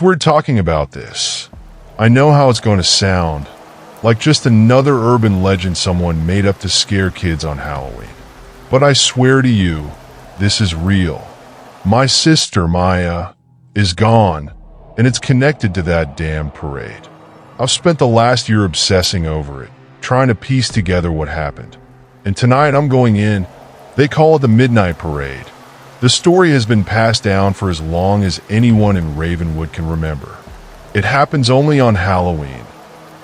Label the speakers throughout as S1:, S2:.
S1: It's weird talking about this. I know how it's going to sound, like just another urban legend someone made up to scare kids on Halloween. But I swear to you, this is real. My sister, Maya, is gone, and it's connected to that damn parade. I've spent the last year obsessing over it, trying to piece together what happened. And tonight I'm going in. They call it the Midnight Parade. The story has been passed down for as long as anyone in Ravenwood can remember. It happens only on Halloween,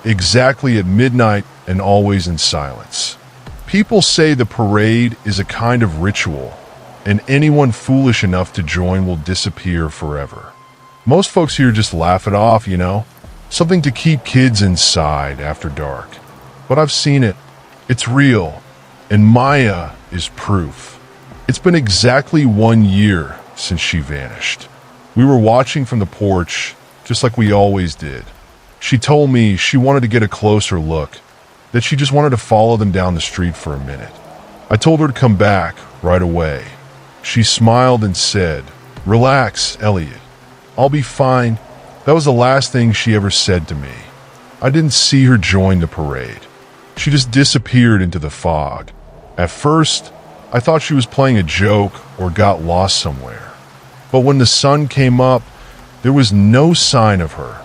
S1: exactly at midnight and always in silence. People say the parade is a kind of ritual, and anyone foolish enough to join will disappear forever. Most folks here just laugh it off, something to keep kids inside after dark. But I've seen it. It's real, and Maya is proof. It's been exactly 1 year since she vanished. We were watching from the porch, just like we always did. She told me she wanted to get a closer look, that she just wanted to follow them down the street for a minute. I told her to come back right away. She smiled and said, "Relax, Elliot. I'll be fine." That was the last thing she ever said to me. I didn't see her join the parade. She just disappeared into the fog. At first, I thought she was playing a joke or got lost somewhere. But when the sun came up, there was no sign of her.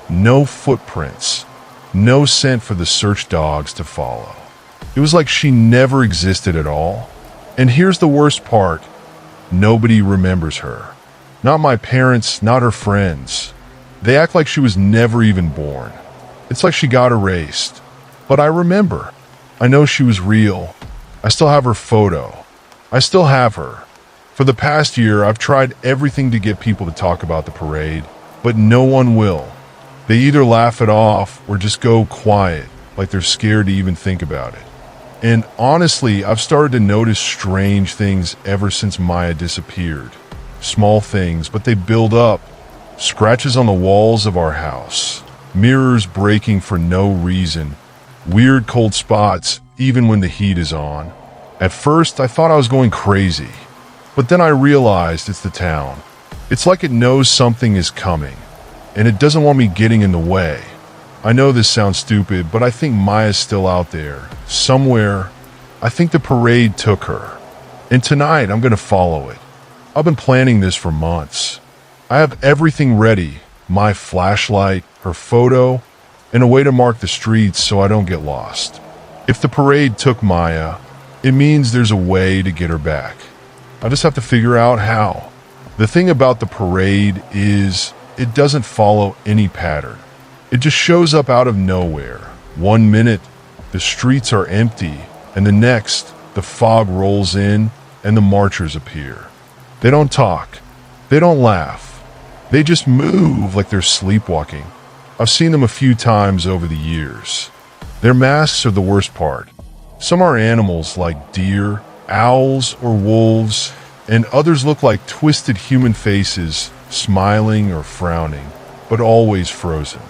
S1: No footprints. No scent for the search dogs to follow. It was like she never existed at all. And here's the worst part. Nobody remembers her. Not my parents, not her friends. They act like she was never even born. It's like she got erased. But I remember. I know she was real. I still have her photo. I still have her. For the past year, I've tried everything to get people to talk about the parade, but no one will. They either laugh it off or just go quiet, like they're scared to even think about it. And honestly, I've started to notice strange things ever since Maya disappeared. Small things, but they build up. Scratches on the walls of our house. Mirrors breaking for no reason. Weird cold spots, even when the heat is on. At first, I thought I was going crazy. But then I realized it's the town. It's like it knows something is coming, and it doesn't want me getting in the way. I know this sounds stupid, but I think Maya's still out there, somewhere. I think the parade took her. And tonight, I'm going to follow it. I've been planning this for months. I have everything ready, my flashlight, her photo, and a way to mark the streets so I don't get lost. If the parade took Maya, it means there's a way to get her back. I just have to figure out how. The thing about the parade is it doesn't follow any pattern. It just shows up out of nowhere. 1 minute, the streets are empty, and the next, the fog rolls in and the marchers appear. They don't talk. They don't laugh. They just move like they're sleepwalking. I've seen them a few times over the years. Their masks are the worst part. Some are animals like deer, owls, or wolves, and others look like twisted human faces, smiling or frowning, but always frozen.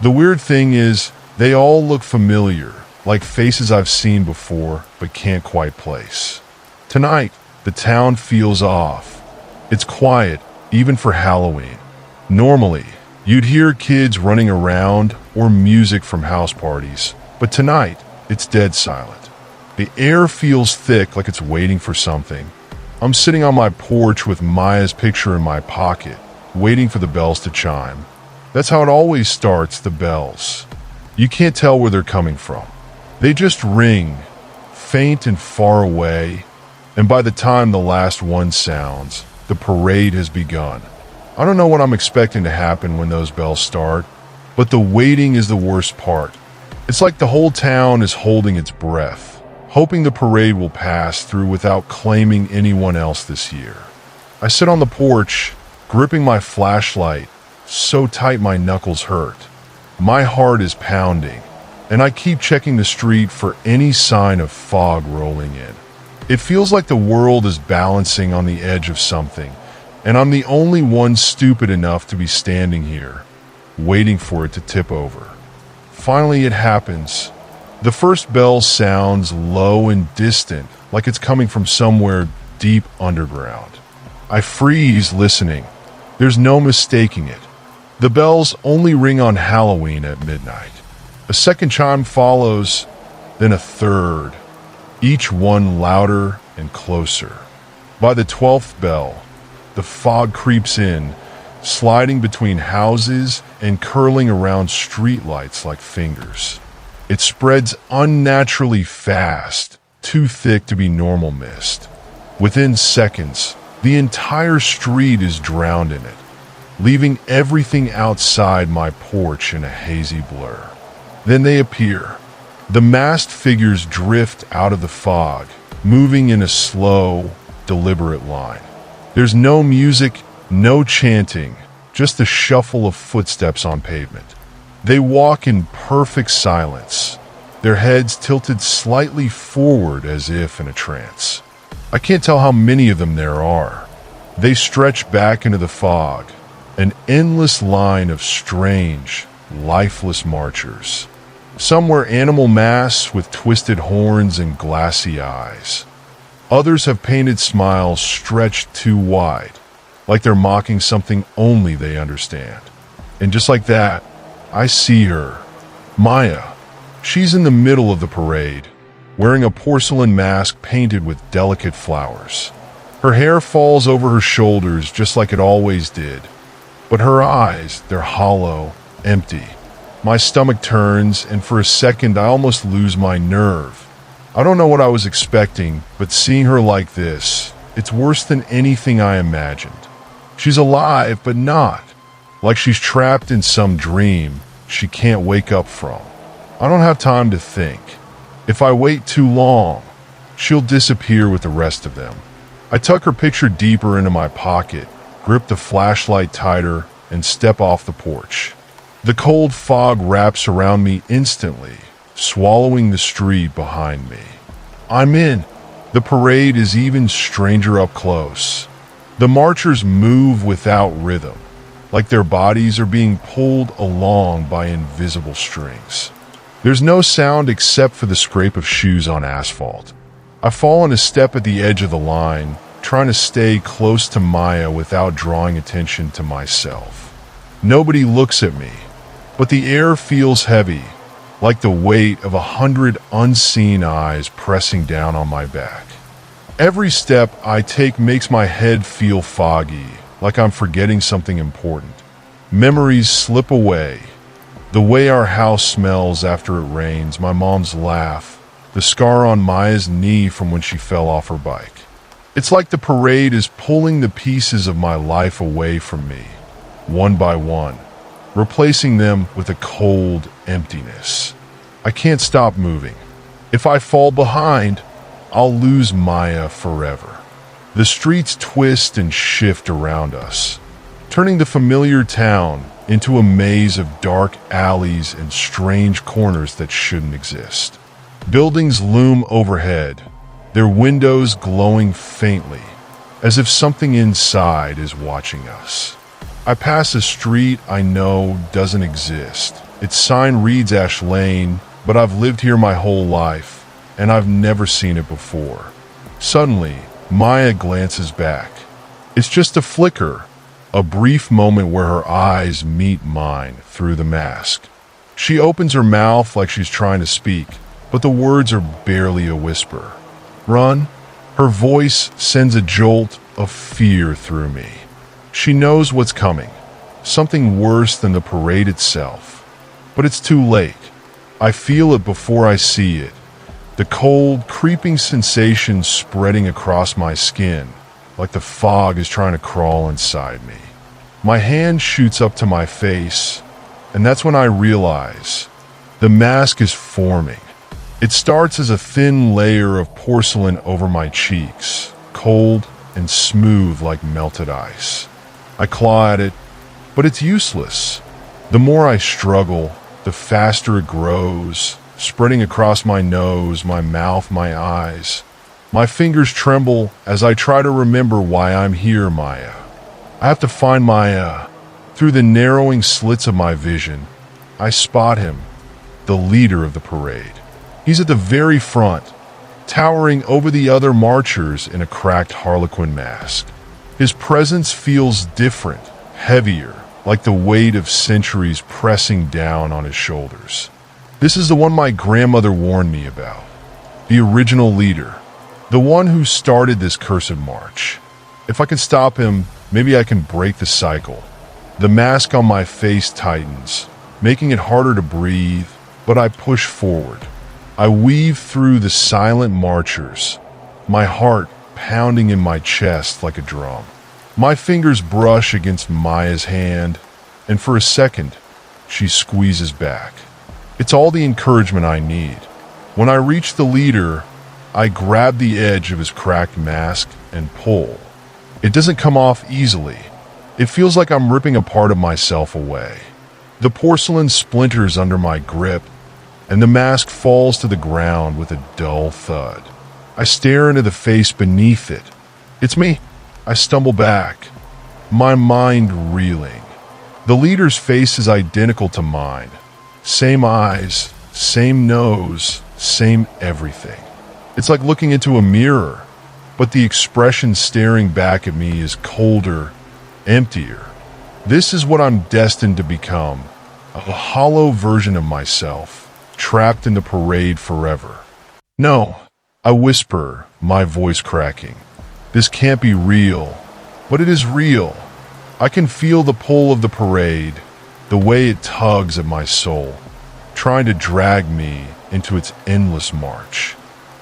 S1: The weird thing is, they all look familiar, like faces I've seen before but can't quite place. Tonight, the town feels off. It's quiet, even for Halloween. Normally, you'd hear kids running around or music from house parties, but tonight, it's dead silent. The air feels thick, like it's waiting for something. I'm sitting on my porch with Maya's picture in my pocket, waiting for the bells to chime. That's how it always starts, the bells. You can't tell where they're coming from. They just ring, faint and far away, and by the time the last one sounds, the parade has begun. I don't know what I'm expecting to happen when those bells start, but the waiting is the worst part. It's like the whole town is holding its breath, hoping the parade will pass through without claiming anyone else this year. I sit on the porch, gripping my flashlight, so tight my knuckles hurt. My heart is pounding, and I keep checking the street for any sign of fog rolling in. It feels like the world is balancing on the edge of something, and I'm the only one stupid enough to be standing here, waiting for it to tip over. Finally, it happens. The first bell sounds low and distant, like it's coming from somewhere deep underground. I freeze listening. There's no mistaking it. The bells only ring on Halloween at midnight. A second chime follows, then a third, each one louder and closer. By the 12th bell, the fog creeps in, sliding between houses and curling around streetlights like fingers. It spreads unnaturally fast, too thick to be normal mist. Within seconds, the entire street is drowned in it, leaving everything outside my porch in a hazy blur. Then they appear. The masked figures drift out of the fog, moving in a slow, deliberate line. There's no music, no chanting, just the shuffle of footsteps on pavement. They walk in perfect silence, their heads tilted slightly forward as if in a trance. I can't tell how many of them there are. They stretch back into the fog, an endless line of strange, lifeless marchers. Some wear animal masks with twisted horns and glassy eyes. Others have painted smiles stretched too wide, like they're mocking something only they understand. And just like that, I see her, Maya. She's in the middle of the parade, wearing a porcelain mask painted with delicate flowers. Her hair falls over her shoulders just like it always did, but her eyes, they're hollow, empty. My stomach turns, and for a second I almost lose my nerve. I don't know what I was expecting, but seeing her like this, it's worse than anything I imagined. She's alive, but not. Like she's trapped in some dream she can't wake up from. I don't have time to think. If I wait too long, she'll disappear with the rest of them. I tuck her picture deeper into my pocket, grip the flashlight tighter, and step off the porch. The cold fog wraps around me instantly, swallowing the street behind me. I'm in. The parade is even stranger up close. The marchers move without rhythm, like their bodies are being pulled along by invisible strings. There's no sound except for the scrape of shoes on asphalt. I fall in a step at the edge of the line, trying to stay close to Maya without drawing attention to myself. Nobody looks at me, but the air feels heavy, like the weight of 100 unseen eyes pressing down on my back. Every step I take makes my head feel foggy, like I'm forgetting something important. Memories slip away. The way our house smells after it rains, my mom's laugh, the scar on Maya's knee from when she fell off her bike. It's like the parade is pulling the pieces of my life away from me, one by one, replacing them with a cold emptiness. I can't stop moving. If I fall behind, I'll lose Maya forever. The streets twist and shift around us, turning the familiar town into a maze of dark alleys and strange corners that shouldn't exist. Buildings loom overhead, their windows glowing faintly, as if something inside is watching us. I pass a street I know doesn't exist. Its sign reads Ash Lane, but I've lived here my whole life, and I've never seen it before. Suddenly, Maya glances back. It's just a flicker, a brief moment where her eyes meet mine through the mask. She opens her mouth like she's trying to speak, but the words are barely a whisper. Run? Her voice sends a jolt of fear through me. She knows what's coming, something worse than the parade itself. But it's too late. I feel it before I see it, the cold, creeping sensation spreading across my skin, like the fog is trying to crawl inside me. My hand shoots up to my face, and that's when I realize the mask is forming. It starts as a thin layer of porcelain over my cheeks, cold and smooth like melted ice. I claw at it, but it's useless. The more I struggle, the faster it grows, spreading across my nose, my mouth, my eyes. My fingers tremble as I try to remember why I'm here, Maya. I have to find Maya. Through the narrowing slits of my vision, I spot him, the leader of the parade. He's at the very front, towering over the other marchers in a cracked harlequin mask. His presence feels different, heavier, like the weight of centuries pressing down on his shoulders. This is the one my grandmother warned me about. The original leader. The one who started this cursed march. If I can stop him, maybe I can break the cycle. The mask on my face tightens, making it harder to breathe, but I push forward. I weave through the silent marchers, my heart pounding in my chest like a drum. My fingers brush against Maya's hand, and for a second, she squeezes back. It's all the encouragement I need. When I reach the leader, I grab the edge of his cracked mask and pull. It doesn't come off easily. It feels like I'm ripping a part of myself away. The porcelain splinters under my grip, and the mask falls to the ground with a dull thud. I stare into the face beneath it. It's me. I stumble back, my mind reeling. The leader's face is identical to mine. Same eyes, same nose, same everything. It's like looking into a mirror, but the expression staring back at me is colder, emptier. This is what I'm destined to become, a hollow version of myself, trapped in the parade forever. No, I whisper, my voice cracking. This can't be real, but it is real. I can feel the pull of the parade, the way it tugs at my soul, trying to drag me into its endless march.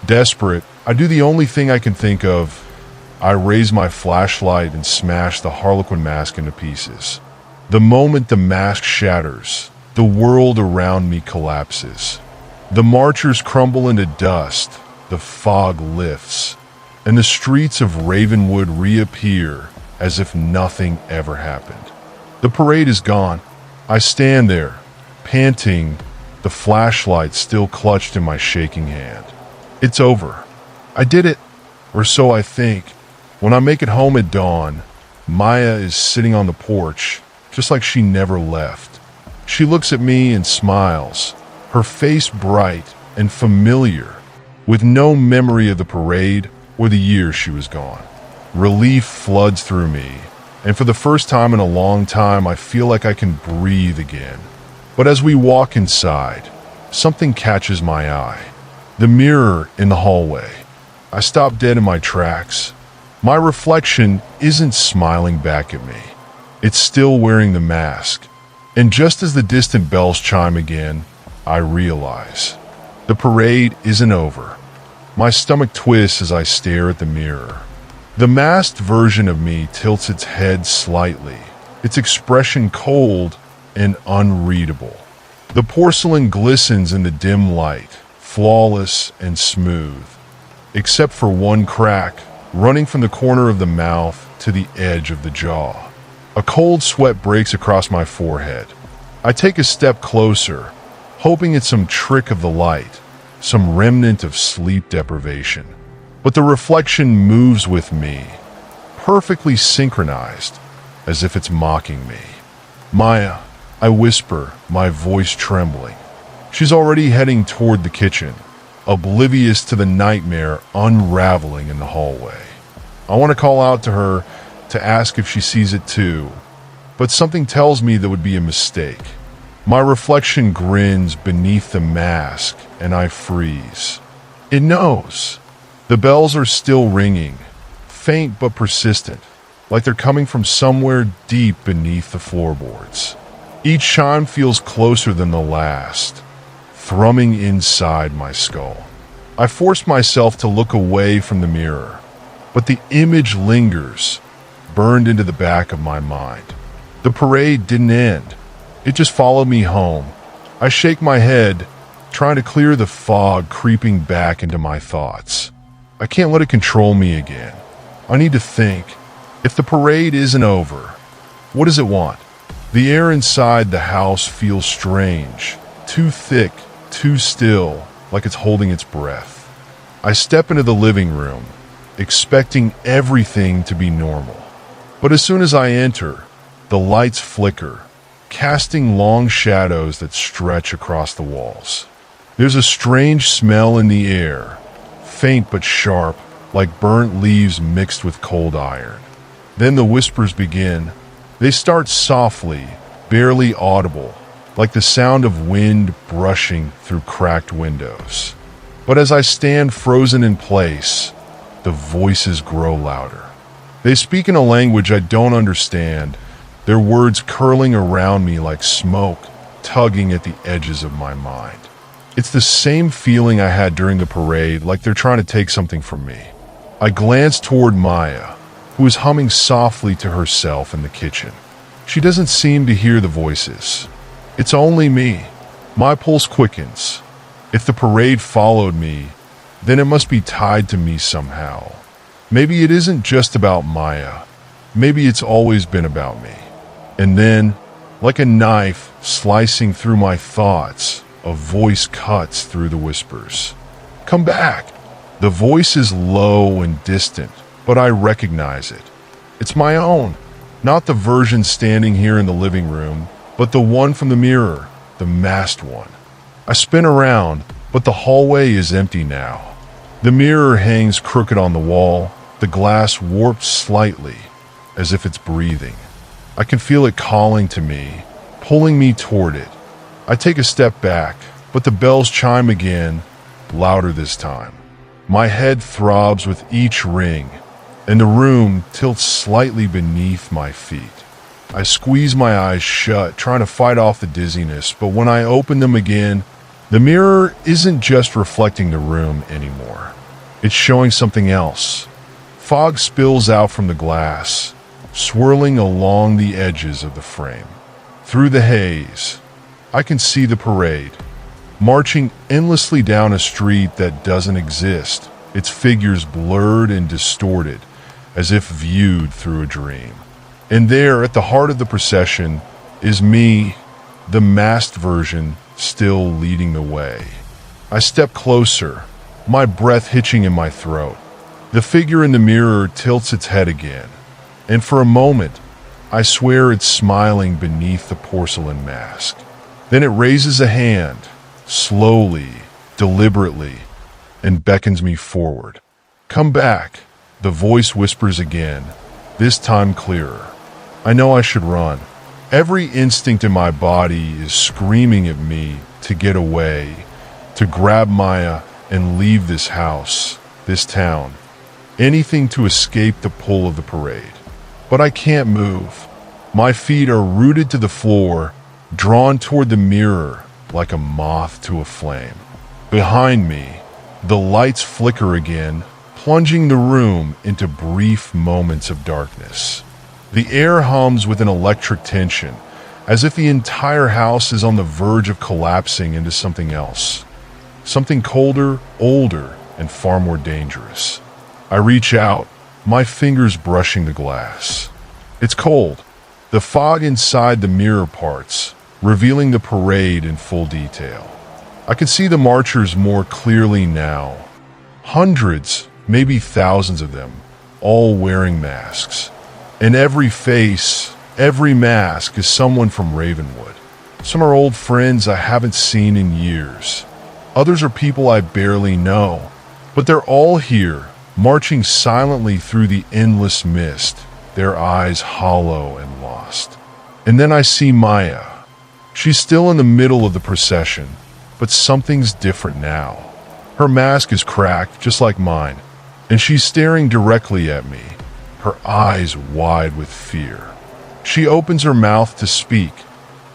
S1: Desperate, I do the only thing I can think of. I raise my flashlight and smash the Harlequin mask into pieces. The moment the mask shatters, the world around me collapses. The marchers crumble into dust, the fog lifts, and the streets of Ravenwood reappear as if nothing ever happened. The parade is gone. I stand there, panting, the flashlight still clutched in my shaking hand. It's over. I did it, or so I think. When I make it home at dawn, Maya is sitting on the porch, just like she never left. She looks at me and smiles, her face bright and familiar, with no memory of the parade or the years she was gone. Relief floods through me, and for the first time in a long time, I feel like I can breathe again. But as we walk inside, something catches my eye. The mirror in the hallway. I stop dead in my tracks. My reflection isn't smiling back at me. It's still wearing the mask. And just as the distant bells chime again, I realize the parade isn't over. My stomach twists as I stare at the mirror. The masked version of me tilts its head slightly, its expression cold and unreadable. The porcelain glistens in the dim light, flawless and smooth, except for one crack running from the corner of the mouth to the edge of the jaw. A cold sweat breaks across my forehead. I take a step closer, hoping it's some trick of the light, some remnant of sleep deprivation. But the reflection moves with me, perfectly synchronized, as if it's mocking me. Maya, I whisper, my voice trembling. She's already heading toward the kitchen, oblivious to the nightmare unraveling in the hallway. I want to call out to her to ask if she sees it too, but something tells me that would be a mistake. My reflection grins beneath the mask, and I freeze. It knows. The bells are still ringing, faint but persistent, like they're coming from somewhere deep beneath the floorboards. Each chime feels closer than the last, thrumming inside my skull. I force myself to look away from the mirror, but the image lingers, burned into the back of my mind. The parade didn't end. It just followed me home. I shake my head, trying to clear the fog creeping back into my thoughts. I can't let it control me again. I need to think. If the parade isn't over, what does it want? The air inside the house feels strange, too thick, too still, like it's holding its breath. I step into the living room, expecting everything to be normal. But as soon as I enter, the lights flicker, casting long shadows that stretch across the walls. There's a strange smell in the air, faint but sharp, like burnt leaves mixed with cold iron. Then the whispers begin. They start softly, barely audible, like the sound of wind brushing through cracked windows. But as I stand frozen in place, the voices grow louder. They speak in a language I don't understand, their words curling around me like smoke, tugging at the edges of my mind. It's the same feeling I had during the parade, like they're trying to take something from me. I glance toward Maya, who is humming softly to herself in the kitchen. She doesn't seem to hear the voices. It's only me. My pulse quickens. If the parade followed me, then it must be tied to me somehow. Maybe it isn't just about Maya. Maybe it's always been about me. And then, like a knife slicing through my thoughts, a voice cuts through the whispers. Come back! The voice is low and distant, but I recognize it. It's my own. Not the version standing here in the living room, but the one from the mirror, the masked one. I spin around, but the hallway is empty now. The mirror hangs crooked on the wall, the glass warped slightly, as if it's breathing. I can feel it calling to me, pulling me toward it. I take a step back, but the bells chime again, louder this time. My head throbs with each ring, and the room tilts slightly beneath my feet. I squeeze my eyes shut, trying to fight off the dizziness, but when I open them again, the mirror isn't just reflecting the room anymore. It's showing something else. Fog spills out from the glass, swirling along the edges of the frame. Through the haze, I can see the parade, marching endlessly down a street that doesn't exist, its figures blurred and distorted, as if viewed through a dream. And there, at the heart of the procession, is me, the masked version, still leading the way. I step closer, my breath hitching in my throat. The figure in the mirror tilts its head again, and for a moment, I swear it's smiling beneath the porcelain mask. Then it raises a hand, slowly, deliberately, and beckons me forward. Come back, the voice whispers again, this time clearer. I know I should run. Every instinct in my body is screaming at me to get away, to grab Maya and leave this house, this town. Anything to escape the pull of the parade. But I can't move. My feet are rooted to the floor, drawn toward the mirror like a moth to a flame. Behind me, the lights flicker again, plunging the room into brief moments of darkness. The air hums with an electric tension, as if the entire house is on the verge of collapsing into something else. Something colder, older, and far more dangerous. I reach out, my fingers brushing the glass. It's cold. The fog inside the mirror parts, revealing the parade in full detail. I can see the marchers more clearly now. Hundreds, maybe thousands of them, all wearing masks. And every face, every mask is someone from Ravenwood. Some are old friends I haven't seen in years. Others are people I barely know. But they're all here, marching silently through the endless mist, their eyes hollow and lost. And then I see Maya. She's still in the middle of the procession, but something's different now. Her mask is cracked, just like mine, and she's staring directly at me, her eyes wide with fear. She opens her mouth to speak,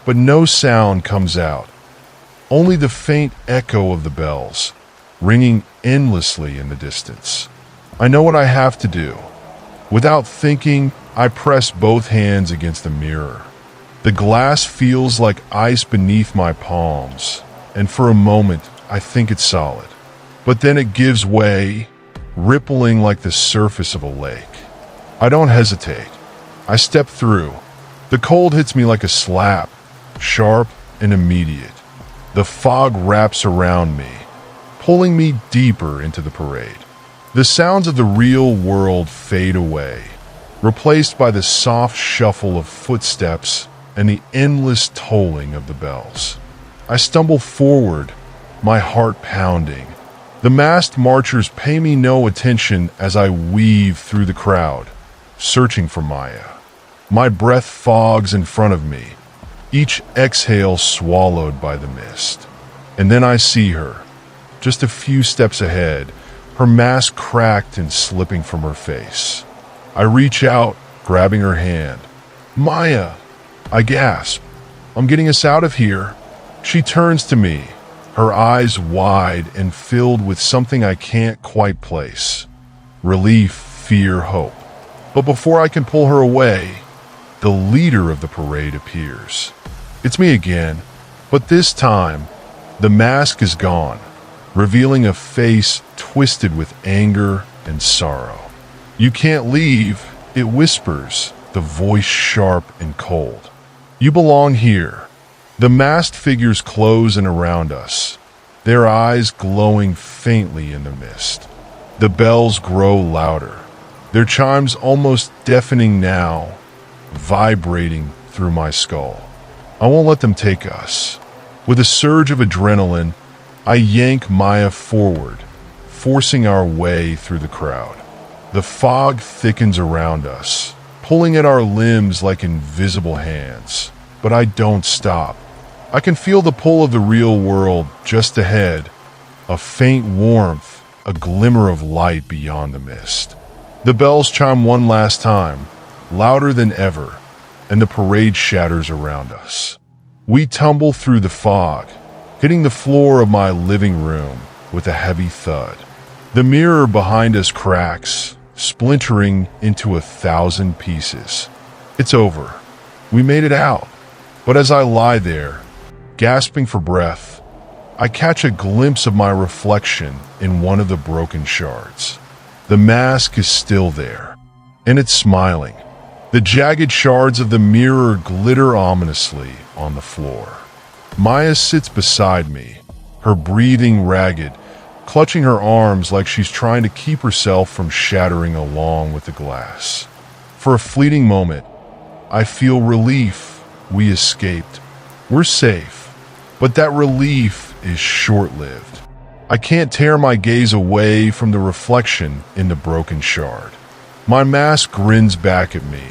S1: but no sound comes out. Only the faint echo of the bells, ringing endlessly in the distance. I know what I have to do. Without thinking, I press both hands against the mirror. The glass feels like ice beneath my palms, and for a moment, I think it's solid. But then it gives way, rippling like the surface of a lake. I don't hesitate. I step through. The cold hits me like a slap, sharp and immediate. The fog wraps around me, pulling me deeper into the parade. The sounds of the real world fade away, replaced by the soft shuffle of footsteps and the endless tolling of the bells. I stumble forward, my heart pounding. The masked marchers pay me no attention as I weave through the crowd, searching for Maya. My breath fogs in front of me, each exhale swallowed by the mist. And then I see her, just a few steps ahead, her mask cracked and slipping from her face. I reach out, grabbing her hand. "Maya!" I gasp. "I'm getting us out of here." She turns to me, her eyes wide and filled with something I can't quite place. Relief, fear, hope. But before I can pull her away, the leader of the parade appears. It's me again, but this time, the mask is gone, revealing a face twisted with anger and sorrow. "You can't leave," it whispers, the voice sharp and cold. "You belong here." The masked figures close in around us, their eyes glowing faintly in the mist. The bells grow louder, their chimes almost deafening now, vibrating through my skull. I won't let them take us. With a surge of adrenaline, I yank Maya forward, forcing our way through the crowd. The fog thickens around us, pulling at our limbs like invisible hands. But I don't stop. I can feel the pull of the real world just ahead, a faint warmth, a glimmer of light beyond the mist. The bells chime one last time, louder than ever, and the parade shatters around us. We tumble through the fog, hitting the floor of my living room with a heavy thud. The mirror behind us cracks, splintering into 1,000 pieces. It's over. We made it out. But as I lie there, gasping for breath, I catch a glimpse of my reflection in one of the broken shards. The mask is still there, and it's smiling. The jagged shards of the mirror glitter ominously on the floor. Maya sits beside me, her breathing ragged, clutching her arms like she's trying to keep herself from shattering along with the glass. For a fleeting moment, I feel relief. We escaped. We're safe. But that relief is short-lived. I can't tear my gaze away from the reflection in the broken shard. My mask grins back at me,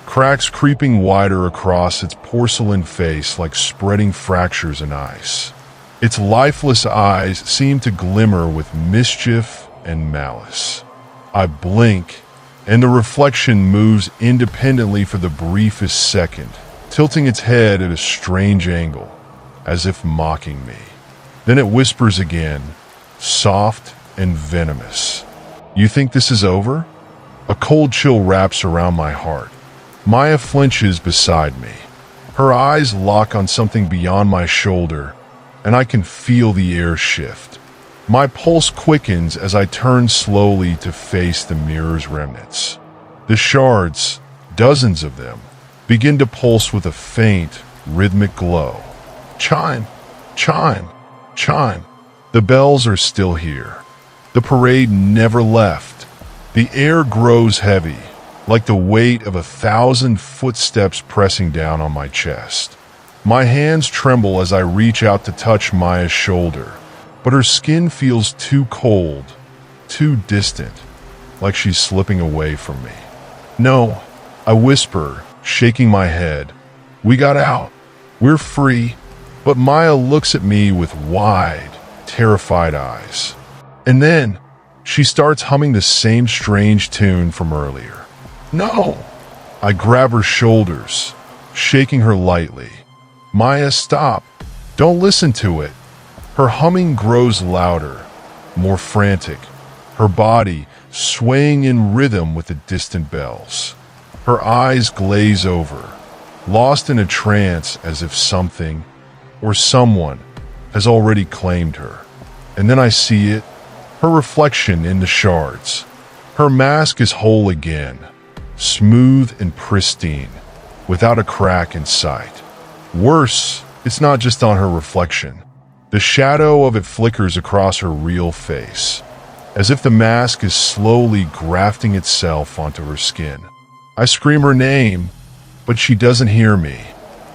S1: cracks creeping wider across its porcelain face like spreading fractures in ice. Its lifeless eyes seem to glimmer with mischief and malice. I blink, and the reflection moves independently for the briefest second, tilting its head at a strange angle, as if mocking me. Then it whispers again, soft and venomous. "You think this is over?" A cold chill wraps around my heart. Maya flinches beside me. Her eyes lock on something beyond my shoulder, and I can feel the air shift. My pulse quickens as I turn slowly to face the mirror's remnants. The shards, dozens of them, begin to pulse with a faint, rhythmic glow. Chime, chime, chime. The bells are still here. The parade never left. The air grows heavy, like the weight of 1,000 footsteps pressing down on my chest. My hands tremble as I reach out to touch Maya's shoulder, but her skin feels too cold, too distant, like she's slipping away from me. "No," I whisper, shaking my head. "We got out. We're free." But Maya looks at me with wide, terrified eyes. And then she starts humming the same strange tune from earlier. "No!" I grab her shoulders, shaking her lightly. "Maya, stop. Don't listen to it." Her humming grows louder, more frantic, her body swaying in rhythm with the distant bells. Her eyes glaze over, lost in a trance as if something or someone has already claimed her. And then I see it, her reflection in the shards. Her mask is whole again, smooth and pristine, without a crack in sight. Worse, it's not just on her reflection. The shadow of it flickers across her real face, as if the mask is slowly grafting itself onto her skin. I scream her name, but she doesn't hear me.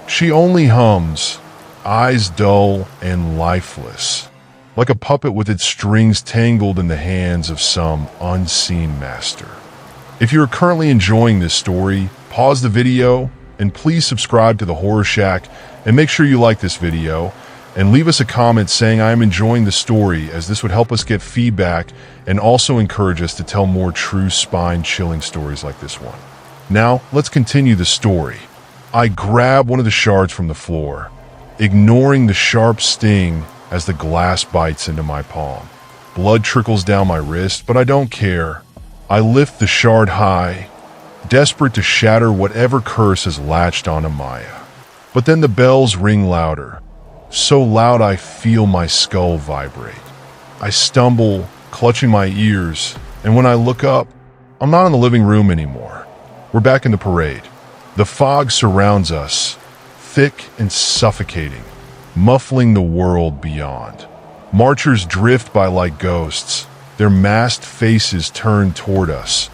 S1: She only hums, eyes dull and lifeless, like a puppet with its strings tangled in the hands of some unseen master. If you are currently enjoying this story, pause the video and please subscribe to the Horror Shack and make sure you like this video and leave us a comment saying I am enjoying the story, as this would help us get feedback and also encourage us to tell more true spine-chilling stories like this one. Now, let's continue the story. I grab one of the shards from the floor, ignoring the sharp sting as the glass bites into my palm. Blood trickles down my wrist, but I don't care. I lift the shard high, desperate to shatter whatever curse has latched onto Maya. But then the bells ring louder. So loud I feel my skull vibrate. I stumble, clutching my ears, and when I look up, I'm not in the living room anymore. We're back in the parade. The fog surrounds us, thick and suffocating, muffling the world beyond. Marchers drift by like ghosts, their masked faces turned toward us,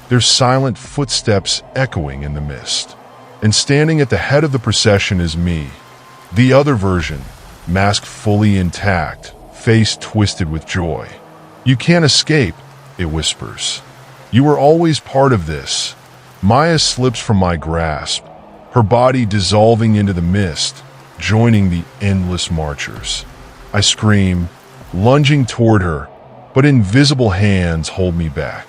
S1: their silent footsteps echoing in the mist. And standing at the head of the procession is me, the other version, mask fully intact, face twisted with joy. "You can't escape," it whispers. "You were always part of this." Maya slips from my grasp, her body dissolving into the mist, joining the endless marchers. I scream, lunging toward her, but invisible hands hold me back.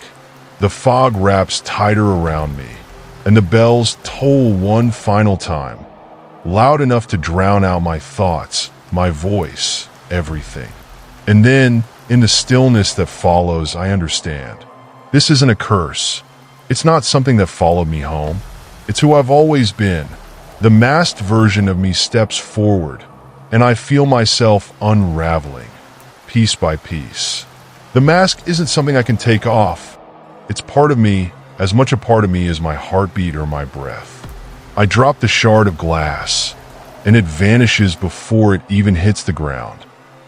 S1: The fog wraps tighter around me, and the bells toll one final time, loud enough to drown out my thoughts, my voice, everything. And then, in the stillness that follows, I understand. This isn't a curse. It's not something that followed me home. It's who I've always been. The masked version of me steps forward, and I feel myself unraveling, piece by piece. The mask isn't something I can take off. It's part of me, as much a part of me as my heartbeat or my breath. I drop the shard of glass, and it vanishes before it even hits the ground.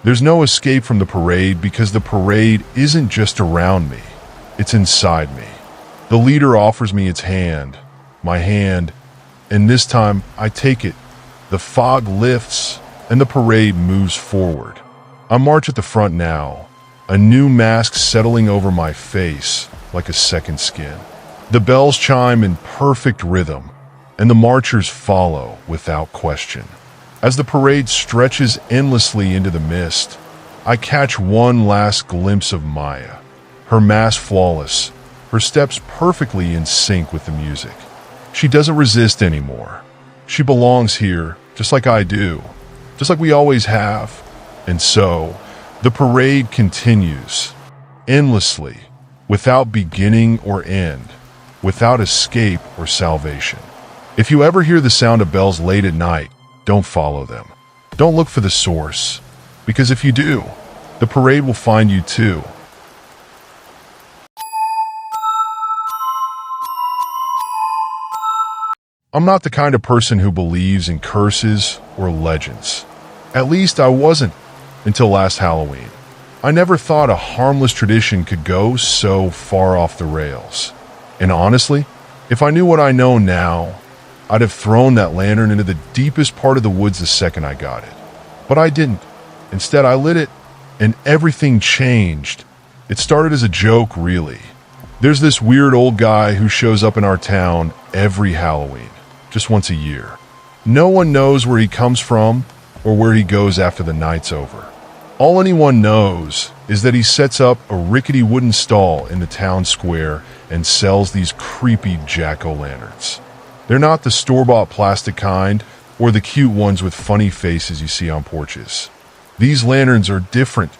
S1: There's no escape from the parade because the parade isn't just around me, it's inside me. The leader offers me its hand, my hand, and this time I take it. The fog lifts, and the parade moves forward. I march at the front now, a new mask settling over my face like a second skin. The bells chime in perfect rhythm, and the marchers follow without question. As the parade stretches endlessly into the mist, I catch one last glimpse of Maya, her mask flawless, her steps perfectly in sync with the music. She doesn't resist anymore. She belongs here, just like I do, just like we always have. And so, the parade continues, endlessly, without beginning or end, without escape or salvation. If you ever hear the sound of bells late at night, don't follow them. Don't look for the source, because if you do, the parade will find you too. I'm not the kind of person who believes in curses or legends. At least I wasn't until last Halloween. I never thought a harmless tradition could go so far off the rails. And honestly, if I knew what I know now, I'd have thrown that lantern into the deepest part of the woods the second I got it. But I didn't. Instead, I lit it, and everything changed. It started as a joke, really. There's this weird old guy who shows up in our town every Halloween, just once a year. No one knows where he comes from or where he goes after the night's over. All anyone knows is that he sets up a rickety wooden stall in the town square and sells these creepy jack-o'-lanterns. They're not the store-bought plastic kind or the cute ones with funny faces you see on porches. These lanterns are different,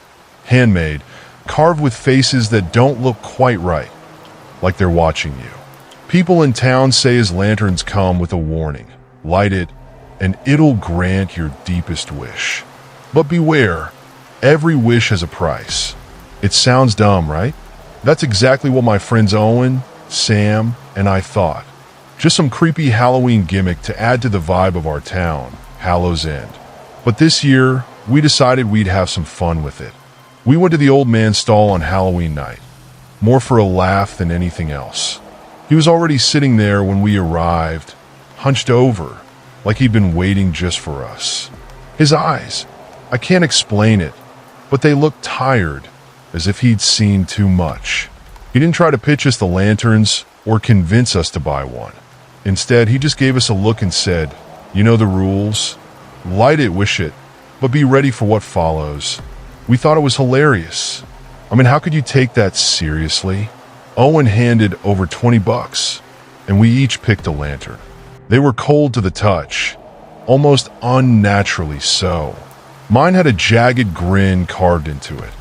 S1: handmade, carved with faces that don't look quite right, like they're watching you. People in town say his lanterns come with a warning. Light it, and it'll grant your deepest wish. But beware, every wish has a price. It sounds dumb, right? That's exactly what my friends Owen, Sam, and I thought. Just some creepy Halloween gimmick to add to the vibe of our town, Hallows End. But this year, we decided we'd have some fun with it. We went to the old man's stall on Halloween night, more for a laugh than anything else. He was already sitting there when we arrived, hunched over, like he'd been waiting just for us. His eyes, I can't explain it, but they looked tired, as if he'd seen too much. He didn't try to pitch us the lanterns or convince us to buy one. Instead, he just gave us a look and said, "You know the rules. Light it, wish it, but be ready for what follows." We thought it was hilarious. I mean, how could you take that seriously? Owen handed over $20, and we each picked a lantern. They were cold to the touch, almost unnaturally so. Mine had a jagged grin carved into it,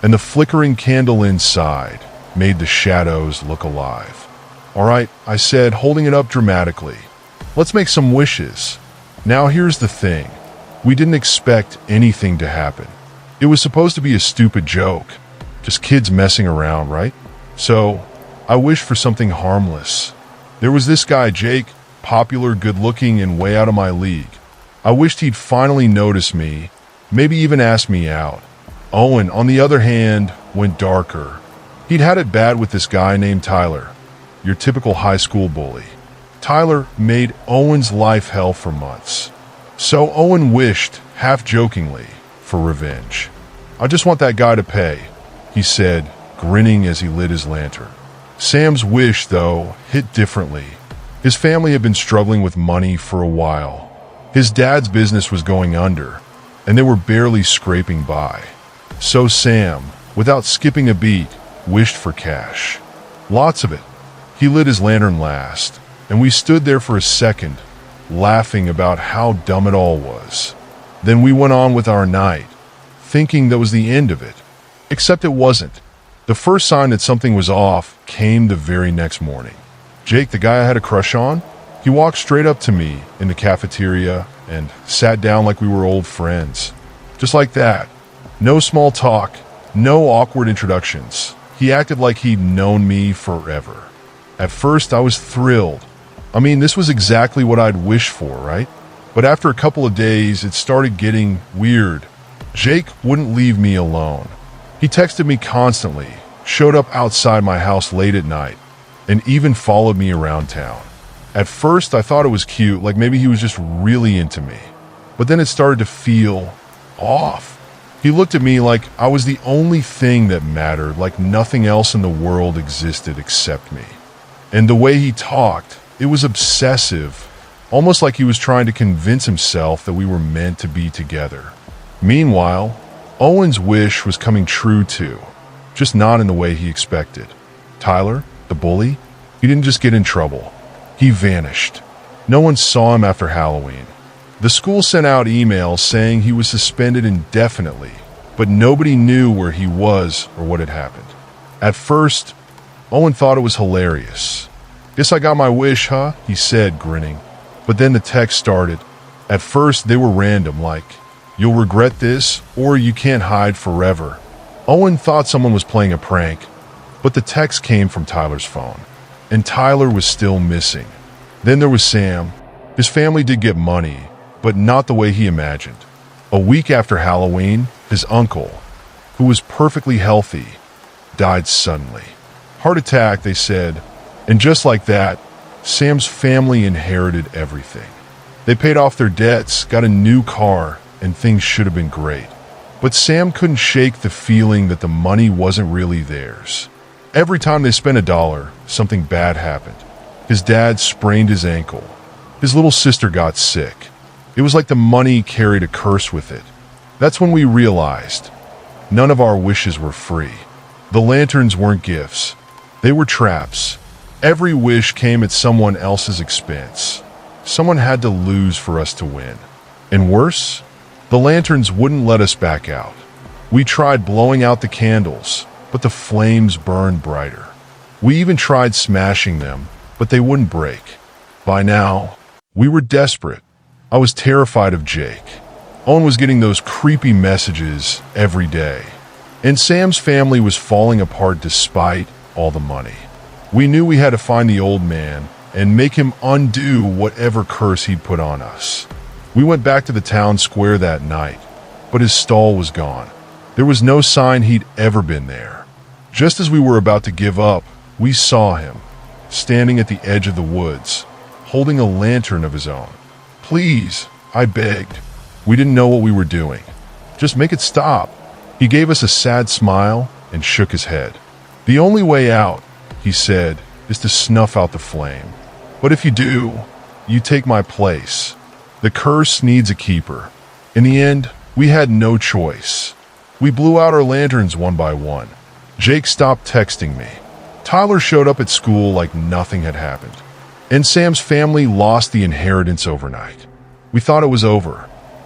S1: and the flickering candle inside made the shadows look alive. "All right," I said, holding it up dramatically. "Let's make some wishes." Now here's the thing. We didn't expect anything to happen. It was supposed to be a stupid joke. Just kids messing around, right? So, I wished for something harmless. There was this guy, Jake, popular, good-looking, and way out of my league. I wished he'd finally notice me, maybe even ask me out. Owen, on the other hand, went darker. He'd had it bad with this guy named Tyler, your typical high school bully. Tyler made Owen's life hell for months. So Owen wished, half-jokingly, for revenge. "I just want that guy to pay," he said, grinning as he lit his lantern. Sam's wish, though, hit differently. His family had been struggling with money for a while. His dad's business was going under, and they were barely scraping by. So Sam, without skipping a beat, wished for cash. Lots of it. He lit his lantern last, and we stood there for a second, laughing about how dumb it all was. Then we went on with our night, thinking that was the end of it. Except it wasn't. The first sign that something was off came the very next morning. Jake, the guy I had a crush on, he walked straight up to me in the cafeteria and sat down like we were old friends. Just like that. No small talk, no awkward introductions. He acted like he'd known me forever. At first, I was thrilled. I mean, this was exactly what I'd wished for, right? But after a couple of days, it started getting weird. Jake wouldn't leave me alone. He texted me constantly, showed up outside my house late at night, and even followed me around town. At first, I thought it was cute, like maybe he was just really into me. But then it started to feel off. He looked at me like I was the only thing that mattered, like nothing else in the world existed except me. And the way he talked, it was obsessive, almost like he was trying to convince himself that we were meant to be together. Meanwhile, Owen's wish was coming true too, just not in the way he expected. Tyler, the bully, he didn't just get in trouble. He vanished. No one saw him after Halloween. The school sent out emails saying he was suspended indefinitely, but nobody knew where he was or what had happened. At first, Owen thought it was hilarious. "Guess I got my wish, huh?" he said, grinning. But then the text started. At first, they were random, like, "You'll regret this," or "You can't hide forever." Owen thought someone was playing a prank, but the text came from Tyler's phone, and Tyler was still missing. Then there was Sam. His family did get money, but not the way he imagined. A week after Halloween, his uncle, who was perfectly healthy, died suddenly. Heart attack, they said, and just like that, Sam's family inherited everything. They paid off their debts, got a new car, and things should have been great. But Sam couldn't shake the feeling that the money wasn't really theirs. Every time they spent $1, something bad happened. His dad sprained his ankle. His little sister got sick. It was like the money carried a curse with it. That's when we realized none of our wishes were free. The lanterns weren't gifts. They were traps. Every wish came at someone else's expense. Someone had to lose for us to win. And worse, the lanterns wouldn't let us back out. We tried blowing out the candles, but the flames burned brighter. We even tried smashing them, but they wouldn't break. By now, we were desperate. I was terrified of Jake. Owen was getting those creepy messages every day. And Sam's family was falling apart despite all the money. We knew we had to find the old man and make him undo whatever curse he'd put on us. We went back to the town square that night, but his stall was gone. There was no sign he'd ever been there. Just as we were about to give up, we saw him, standing at the edge of the woods, holding a lantern of his own. "Please," I begged. We didn't know what we were doing. "Just make it stop." He gave us a sad smile and shook his head. "The only way out," he said, "is to snuff out the flame. But if you do, you take my place. The curse needs a keeper." In the end, we had no choice. We blew out our lanterns one by one. Jake stopped texting me. Tyler showed up at school like nothing had happened. And Sam's family lost the inheritance overnight. We thought it was over.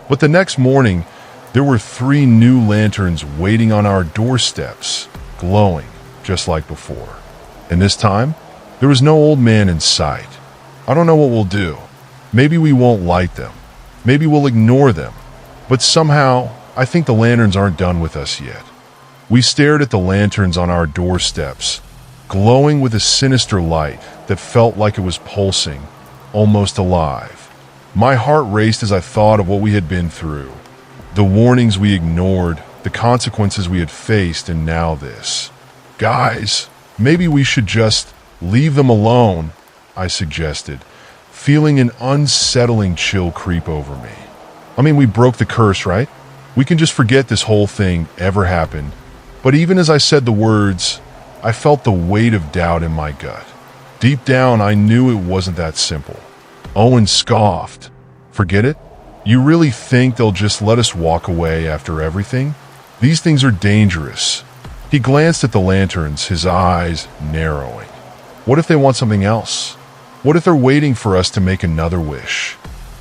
S1: But the next morning, there were 3 new lanterns waiting on our doorsteps, glowing just like before. And this time, there was no old man in sight. I don't know what we'll do. Maybe we won't light them. Maybe we'll ignore them. But somehow, I think the lanterns aren't done with us yet. We stared at the lanterns on our doorsteps, glowing with a sinister light that felt like it was pulsing, almost alive. My heart raced as I thought of what we had been through. The warnings we ignored, the consequences we had faced, and now this. "Guys, maybe we should just leave them alone," I suggested, feeling an unsettling chill creep over me. I mean, we broke the curse, right? We can just forget this whole thing ever happened. But even as I said the words, I felt the weight of doubt in my gut. Deep down, I knew it wasn't that simple. Owen scoffed. "Forget it? You really think they'll just let us walk away after everything? These things are dangerous." He glanced at the lanterns, his eyes narrowing. "What if they want something else? What if they're waiting for us to make another wish?"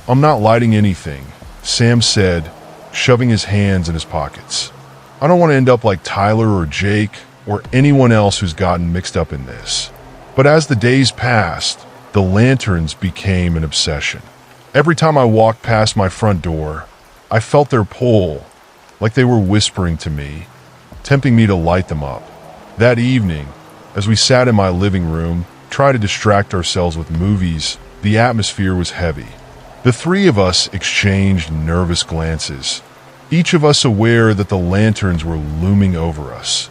S1: "I'm not lighting anything," Sam said, shoving his hands in his pockets. "I don't want to end up like Tyler or Jake or anyone else who's gotten mixed up in this." But as the days passed, the lanterns became an obsession. Every time I walked past my front door, I felt their pull, like they were whispering to me, tempting me to light them up. That evening, as we sat in my living room, trying to distract ourselves with movies, the atmosphere was heavy. The 3 of us exchanged nervous glances, each of us aware that the lanterns were looming over us,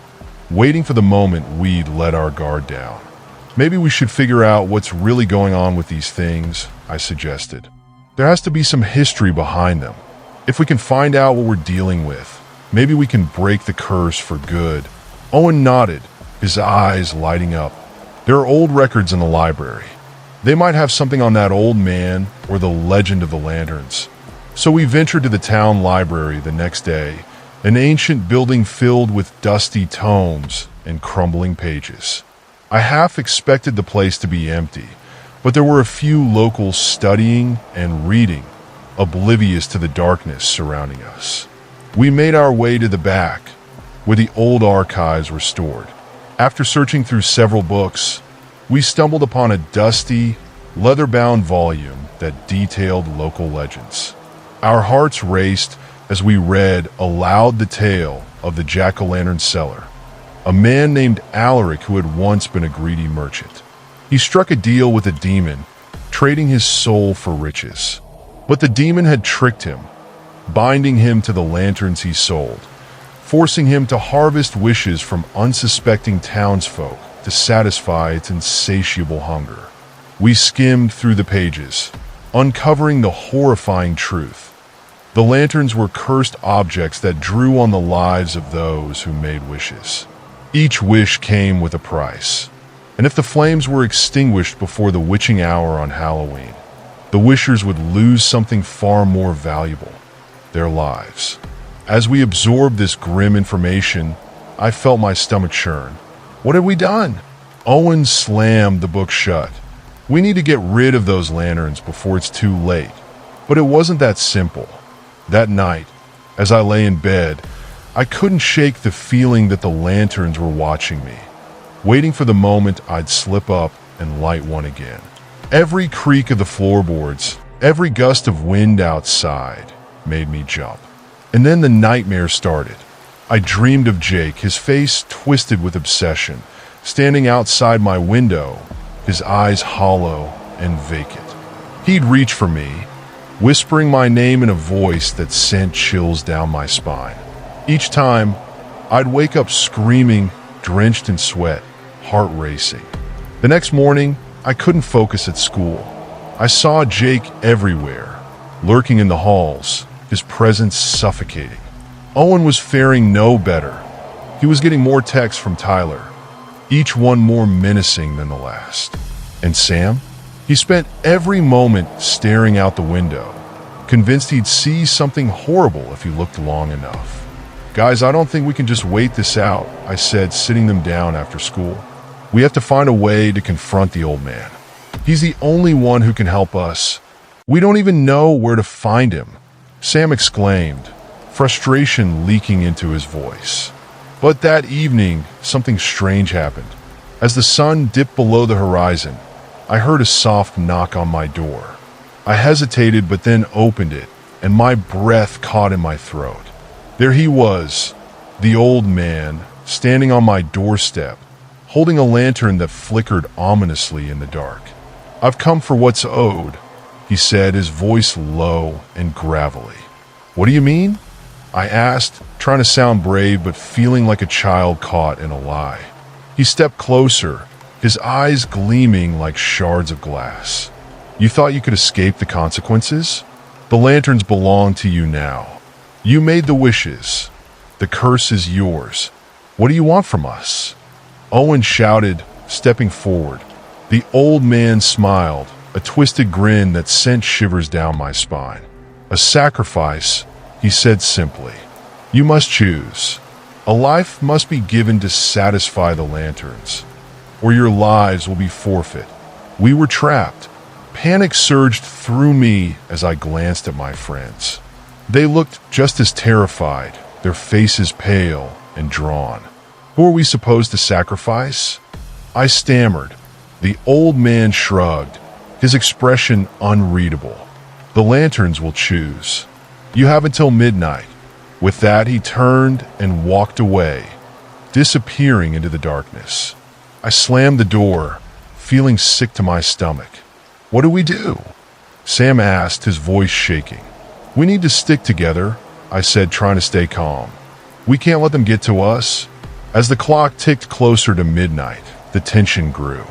S1: waiting for the moment we'd let our guard down. "Maybe we should figure out what's really going on with these things," I suggested. "There has to be some history behind them. If we can find out what we're dealing with, maybe we can break the curse for good." Owen nodded, his eyes lighting up. "There are old records in the library. They might have something on that old man or the legend of the lanterns." So we ventured to the town library the next day, an ancient building filled with dusty tomes and crumbling pages. I half expected the place to be empty, but there were a few locals studying and reading, oblivious to the darkness surrounding us. We made our way to the back, where the old archives were stored. After searching through several books, we stumbled upon a dusty, leather-bound volume that detailed local legends. Our hearts raced as we read aloud the tale of the jack-o'-lantern seller, a man named Alaric who had once been a greedy merchant. He struck a deal with a demon, trading his soul for riches. But the demon had tricked him, binding him to the lanterns he sold, forcing him to harvest wishes from unsuspecting townsfolk to satisfy its insatiable hunger. We skimmed through the pages, uncovering the horrifying truth. The lanterns were cursed objects that drew on the lives of those who made wishes. Each wish came with a price, and if the flames were extinguished before the witching hour on Halloween, the wishers would lose something far more valuable: their lives. As we absorbed this grim information, I felt my stomach churn. What had we done? Owen slammed the book shut. We need to get rid of those lanterns before it's too late. But it wasn't that simple. That night, as I lay in bed, I couldn't shake the feeling that the lanterns were watching me, waiting for the moment I'd slip up and light one again. Every creak of the floorboards, every gust of wind outside made me jump. And then the nightmare started. I dreamed of Jake, his face twisted with obsession, standing outside my window, his eyes hollow and vacant. He'd reach for me, whispering my name in a voice that sent chills down my spine. Each time, I'd wake up screaming, drenched in sweat, heart racing. The next morning, I couldn't focus at school. I saw Jake everywhere, lurking in the halls, his presence suffocating. Owen was faring no better. He was getting more texts from Tyler, each one more menacing than the last. And Sam? He spent every moment staring out the window, convinced he'd see something horrible if he looked long enough. "Guys, I don't think we can just wait this out," I said, sitting them down after school. "We have to find a way to confront the old man. He's the only one who can help us. We don't even know where to find him," Sam exclaimed, frustration leaking into his voice. But that evening, something strange happened. As the sun dipped below the horizon, I heard a soft knock on my door. I hesitated but then opened it, and my breath caught in my throat. There he was, the old man, standing on my doorstep, holding a lantern that flickered ominously in the dark. "I've come for what's owed," he said, his voice low and gravelly. "What do you mean?" I asked, trying to sound brave but feeling like a child caught in a lie. He stepped closer, his eyes gleaming like shards of glass. "You thought you could escape the consequences? The lanterns belong to you now. You made the wishes. The curse is yours. What do you want from us?" Owen shouted, stepping forward. The old man smiled, a twisted grin that sent shivers down my spine. "A sacrifice," he said simply. "You must choose. A life must be given to satisfy the lanterns, or your lives will be forfeit." We were trapped. Panic surged through me as I glanced at my friends. They looked just as terrified, their faces pale and drawn. "Who are we supposed to sacrifice?" I stammered. The old man shrugged, his expression unreadable. "The lanterns will choose. You have until midnight." With that, he turned and walked away, disappearing into the darkness. I slammed the door, feeling sick to my stomach. "What do we do?" Sam asked, his voice shaking. "We need to stick together," I said, trying to stay calm. "We can't let them get to us." As the clock ticked closer to midnight, the tension grew.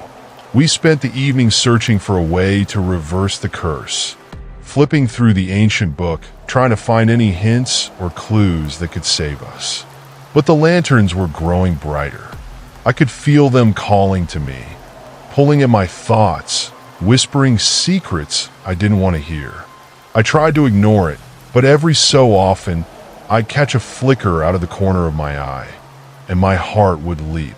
S1: We spent the evening searching for a way to reverse the curse, flipping through the ancient book, trying to find any hints or clues that could save us. But the lanterns were growing brighter. I could feel them calling to me, pulling at my thoughts, whispering secrets I didn't want to hear. I tried to ignore it, but every so often, I'd catch a flicker out of the corner of my eye, and my heart would leap.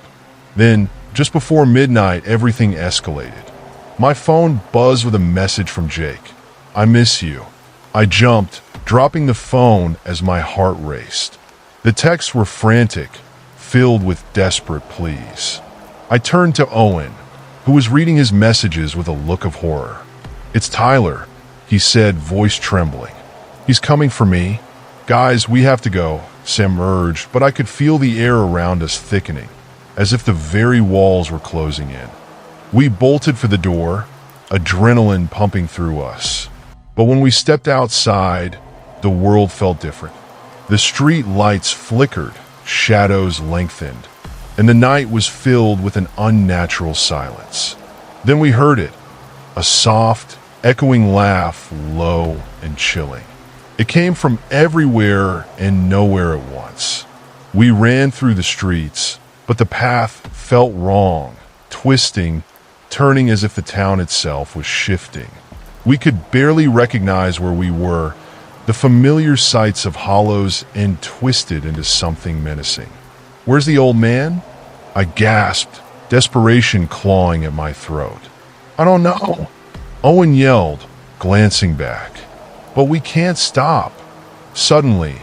S1: Then, just before midnight, everything escalated. My phone buzzed with a message from Jake. "I miss you." I jumped, dropping the phone as my heart raced. The texts were frantic, filled with desperate pleas. I turned to Owen, who was reading his messages with a look of horror. "It's Tyler," he said, voice trembling. "He's coming for me." "Guys, we have to go," Sam urged, but I could feel the air around us thickening, as if the very walls were closing in. We bolted for the door, adrenaline pumping through us. But when we stepped outside, the world felt different. The street lights flickered, shadows lengthened, and the night was filled with an unnatural silence. Then we heard it, a soft, echoing laugh, low and chilling. It came from everywhere and nowhere at once. We ran through the streets, but the path felt wrong, twisting, turning as if the town itself was shifting. We could barely recognize where we were, the familiar sights of hollows and twisted into something menacing. "Where's the old man?" I gasped, desperation clawing at my throat. "I don't know," Owen yelled, glancing back. "But we can't stop." Suddenly,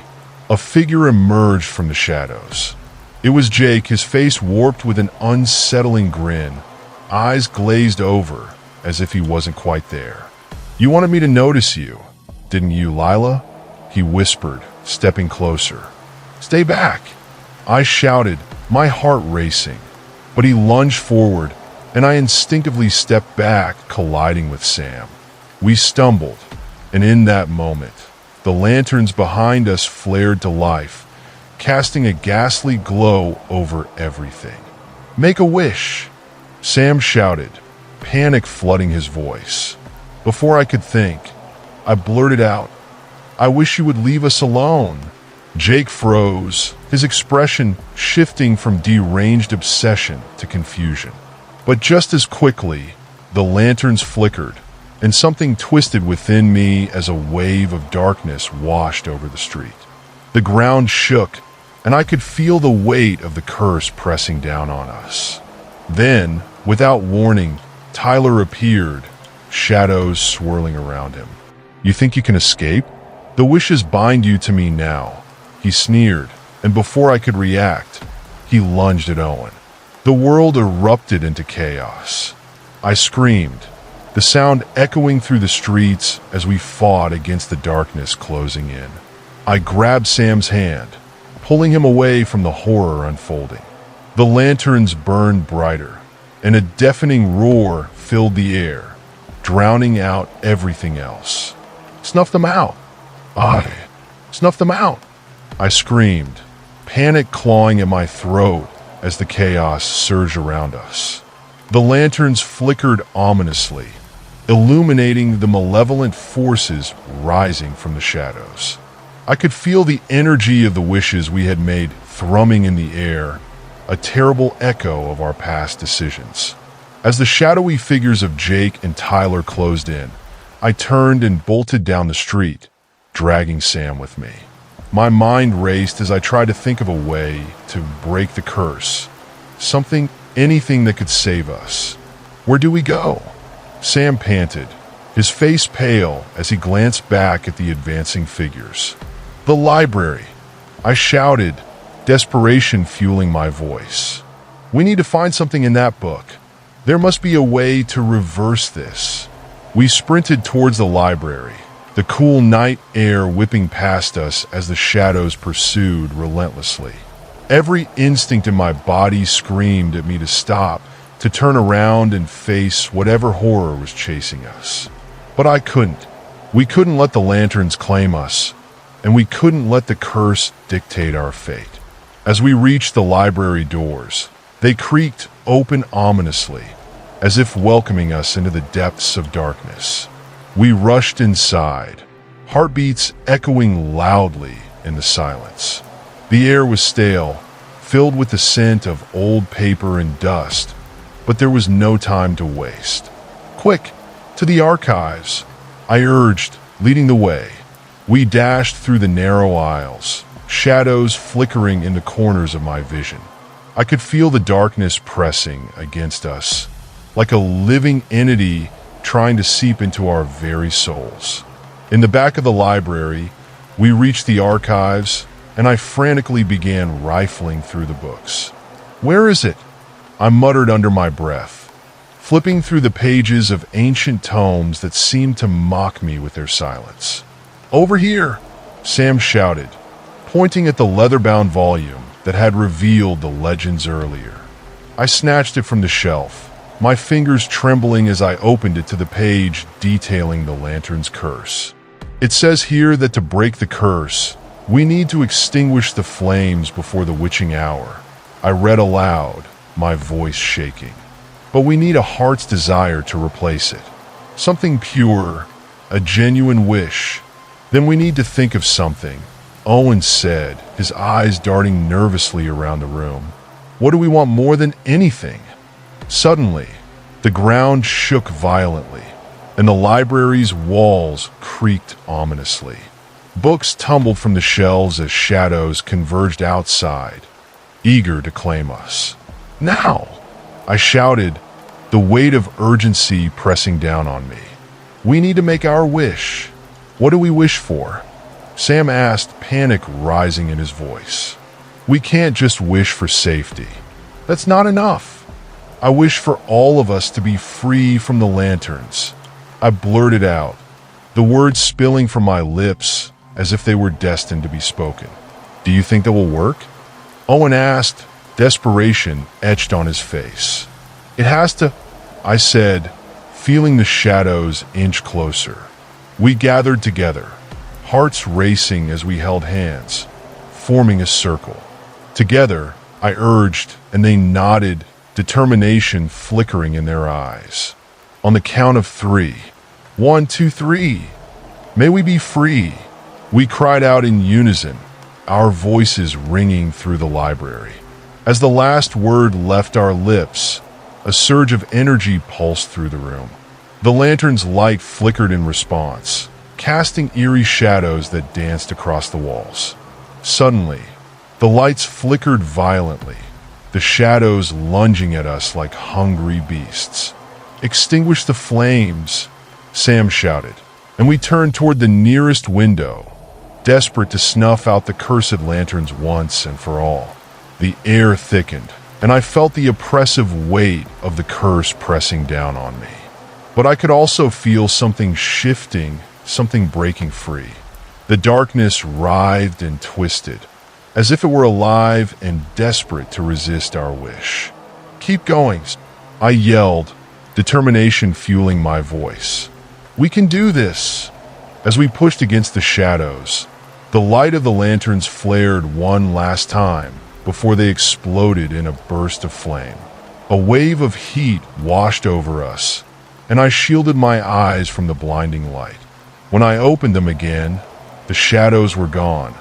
S1: a figure emerged from the shadows. It was Jake, his face warped with an unsettling grin, eyes glazed over as if he wasn't quite there. "You wanted me to notice you, didn't you, Lila?" he whispered, stepping closer. "Stay back," I shouted, my heart racing. But he lunged forward, and I instinctively stepped back, colliding with Sam. We stumbled, and in that moment, the lanterns behind us flared to life, casting a ghastly glow over everything. "Make a wish," Sam shouted, panic flooding his voice. Before I could think, I blurted out, "I wish you would leave us alone." Jake froze, his expression shifting from deranged obsession to confusion. But just as quickly, the lanterns flickered, and something twisted within me as a wave of darkness washed over the street. The ground shook, and I could feel the weight of the curse pressing down on us. Then, without warning, Tyler appeared, shadows swirling around him. "You think you can escape? The wishes bind you to me now," he sneered, and before I could react, he lunged at Owen. The world erupted into chaos. I screamed, the sound echoing through the streets as we fought against the darkness closing in. I grabbed Sam's hand, pulling him away from the horror unfolding. The lanterns burned brighter, and a deafening roar filled the air, drowning out everything else. "Snuff them out! Snuff them out!" I screamed, panic clawing at my throat as the chaos surged around us. The lanterns flickered ominously, illuminating the malevolent forces rising from the shadows. I could feel the energy of the wishes we had made thrumming in the air, a terrible echo of our past decisions. As the shadowy figures of Jake and Tyler closed in, I turned and bolted down the street, dragging Sam with me. My mind raced as I tried to think of a way to break the curse. Anything that could save us. "Where do we go?" Sam panted, his face pale as he glanced back at the advancing figures. "The library," I shouted, desperation fueling my voice. "We need to find something in that book. There must be a way to reverse this." We sprinted towards the library, the cool night air whipping past us as the shadows pursued relentlessly. Every instinct in my body screamed at me to stop, to turn around and face whatever horror was chasing us. But I couldn't. We couldn't let the lanterns claim us, and we couldn't let the curse dictate our fate. As we reached the library doors, they creaked open ominously, as if welcoming us into the depths of darkness. We rushed inside, heartbeats echoing loudly in the silence. The air was stale, filled with the scent of old paper and dust, but there was no time to waste. "Quick, to the archives," I urged, leading the way. We dashed through the narrow aisles, shadows flickering in the corners of my vision. I could feel the darkness pressing against us, like a living entity trying to seep into our very souls. In the back of the library, we reached the archives, and I frantically began rifling through the books. "Where is it?" I muttered under my breath, flipping through the pages of ancient tomes that seemed to mock me with their silence. "Over here," Sam shouted, pointing at the leather-bound volume that had revealed the legends earlier. I snatched it from the shelf, my fingers trembling as I opened it to the page detailing the lantern's curse. "It says here that to break the curse, we need to extinguish the flames before the witching hour," I read aloud, my voice shaking. "But we need a heart's desire to replace it. Something pure, a genuine wish. Then we need to think of something," Owen said, his eyes darting nervously around the room. "What do we want more than anything?" Suddenly, the ground shook violently, and the library's walls creaked ominously. Books tumbled from the shelves as shadows converged outside, eager to claim us. "Now!" I shouted, the weight of urgency pressing down on me. "We need to make our wish." "What do we wish for?" Sam asked, panic rising in his voice. "We can't just wish for safety. That's not enough. I wish for all of us to be free from the lanterns." I blurted out, the words spilling from my lips as if they were destined to be spoken. "Do you think that will work?" Owen asked, desperation etched on his face. "It has to," I said, feeling the shadows inch closer. We gathered together, hearts racing as we held hands, forming a circle. Together, I urged, and they nodded, determination flickering in their eyes. On the count of 3. 1, 2, 3. "May we be free," we cried out in unison, our voices ringing through the library. As the last word left our lips, a surge of energy pulsed through the room. The lantern's light flickered in response, casting eerie shadows that danced across the walls. Suddenly, the lights flickered violently, the shadows lunging at us like hungry beasts. "Extinguish the flames," Sam shouted, and we turned toward the nearest window, desperate to snuff out the cursed lanterns once and for all. The air thickened, and I felt the oppressive weight of the curse pressing down on me. But I could also feel something shifting, something breaking free. The darkness writhed and twisted, as if it were alive and desperate to resist our wish. "Keep going," I yelled, determination fueling my voice. "We can do this." As we pushed against the shadows, the light of the lanterns flared one last time before they exploded in a burst of flame. A wave of heat washed over us, and I shielded my eyes from the blinding light. When I opened them again, the shadows were gone,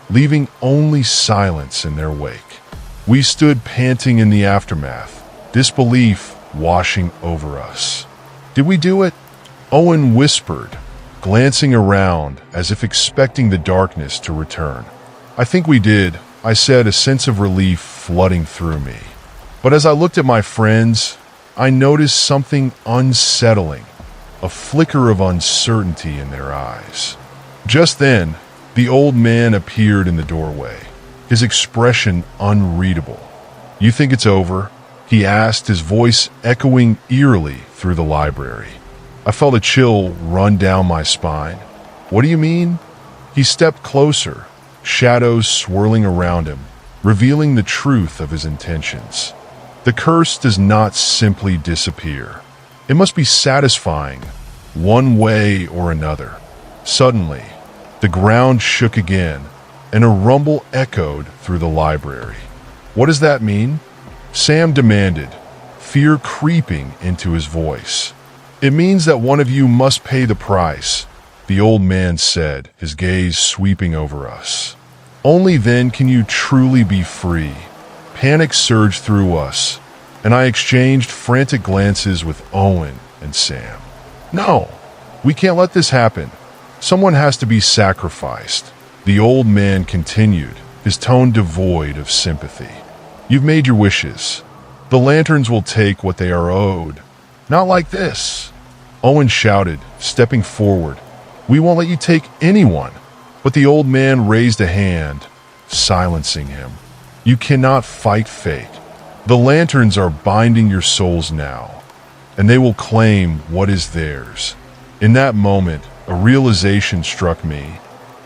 S1: leaving only silence in their wake. We stood panting in the aftermath, disbelief washing over us. "Did we do it?" Owen whispered, glancing around as if expecting the darkness to return. "I think we did," I said, a sense of relief flooding through me. But as I looked at my friends, I noticed something unsettling, a flicker of uncertainty in their eyes. Just then, the old man appeared in the doorway, his expression unreadable. "You think it's over?" he asked, his voice echoing eerily through the library. I felt a chill run down my spine. "What do you mean?" He stepped closer, shadows swirling around him, revealing the truth of his intentions. "The curse does not simply disappear. It must be satisfying, one way or another." Suddenly, the ground shook again, and a rumble echoed through the library. "What does that mean?" Sam demanded, fear creeping into his voice. "It means that one of you must pay the price," the old man said, his gaze sweeping over us. "Only then can you truly be free." Panic surged through us, and I exchanged frantic glances with Owen and Sam. "No, we can't let this happen. Someone has to be sacrificed," the old man continued, his tone devoid of sympathy. "You've made your wishes. The lanterns will take what they are owed. Not like this," Owen shouted, stepping forward. "We won't let you take anyone." But the old man raised a hand, silencing him. "You cannot fight fate. The lanterns are binding your souls now, and they will claim what is theirs." In that moment, a realization struck me.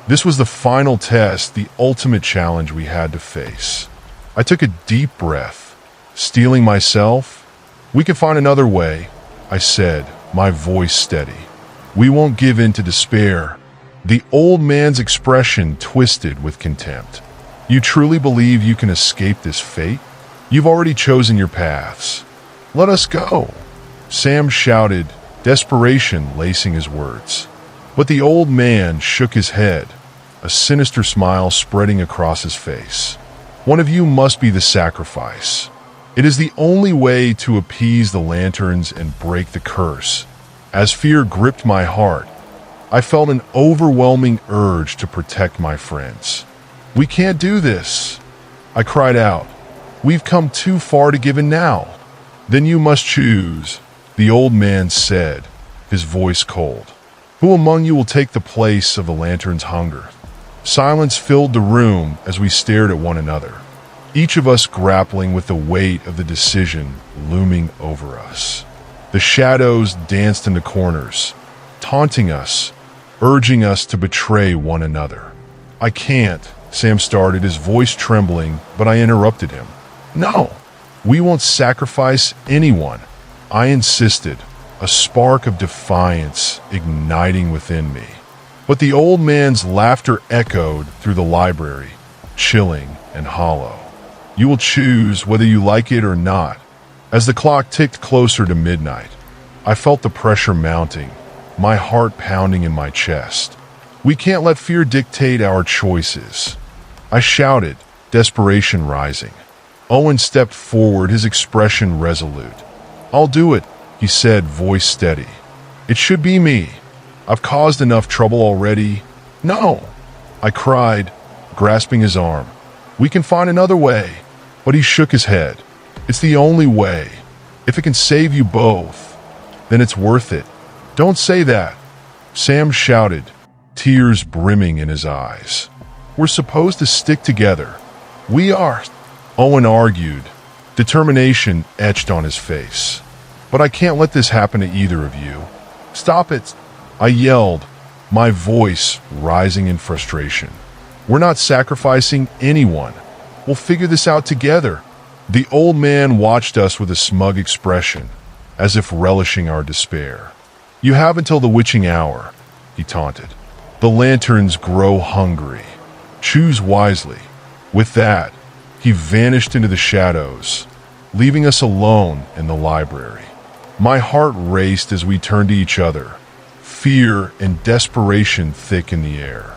S1: This was the final test, the ultimate challenge we had to face. I took a deep breath, steeling myself. "We can find another way," I said, my voice steady. "We won't give in to despair." The old man's expression twisted with contempt. "You truly believe you can escape this fate? You've already chosen your paths. Let us go," Sam shouted, desperation lacing his words. But the old man shook his head, a sinister smile spreading across his face. "One of you must be the sacrifice. It is the only way to appease the lanterns and break the curse." As fear gripped my heart, I felt an overwhelming urge to protect my friends. "We can't do this," I cried out. "We've come too far to give in now." "Then you must choose," the old man said, his voice cold. "Who among you will take the place of the lantern's hunger?" Silence filled the room as we stared at one another, each of us grappling with the weight of the decision looming over us. The shadows danced in the corners, taunting us, urging us to betray one another. "I can't," Sam started, his voice trembling, but I interrupted him. "No, we won't sacrifice anyone," I insisted, a spark of defiance igniting within me. But the old man's laughter echoed through the library, chilling and hollow. "You will choose whether you like it or not." As the clock ticked closer to midnight, I felt the pressure mounting, my heart pounding in my chest. "We can't let fear dictate our choices." I shouted, desperation rising. Owen stepped forward, his expression resolute. "I'll do it," he said, voice steady. "It should be me. I've caused enough trouble already." "No," I cried, grasping his arm. "We can find another way." But he shook his head. "It's the only way. If it can save you both, then it's worth it." "Don't say that," Sam shouted, tears brimming in his eyes. "We're supposed to stick together." "We are," Owen argued, determination etched on his face. "But I can't let this happen to either of you." "Stop it," I yelled, my voice rising in frustration. "We're not sacrificing anyone. We'll figure this out together." The old man watched us with a smug expression, as if relishing our despair. "You have until the witching hour," he taunted. "The lanterns grow hungry. Choose wisely." With that, he vanished into the shadows, leaving us alone in the library. My heart raced as we turned to each other, fear and desperation thick in the air.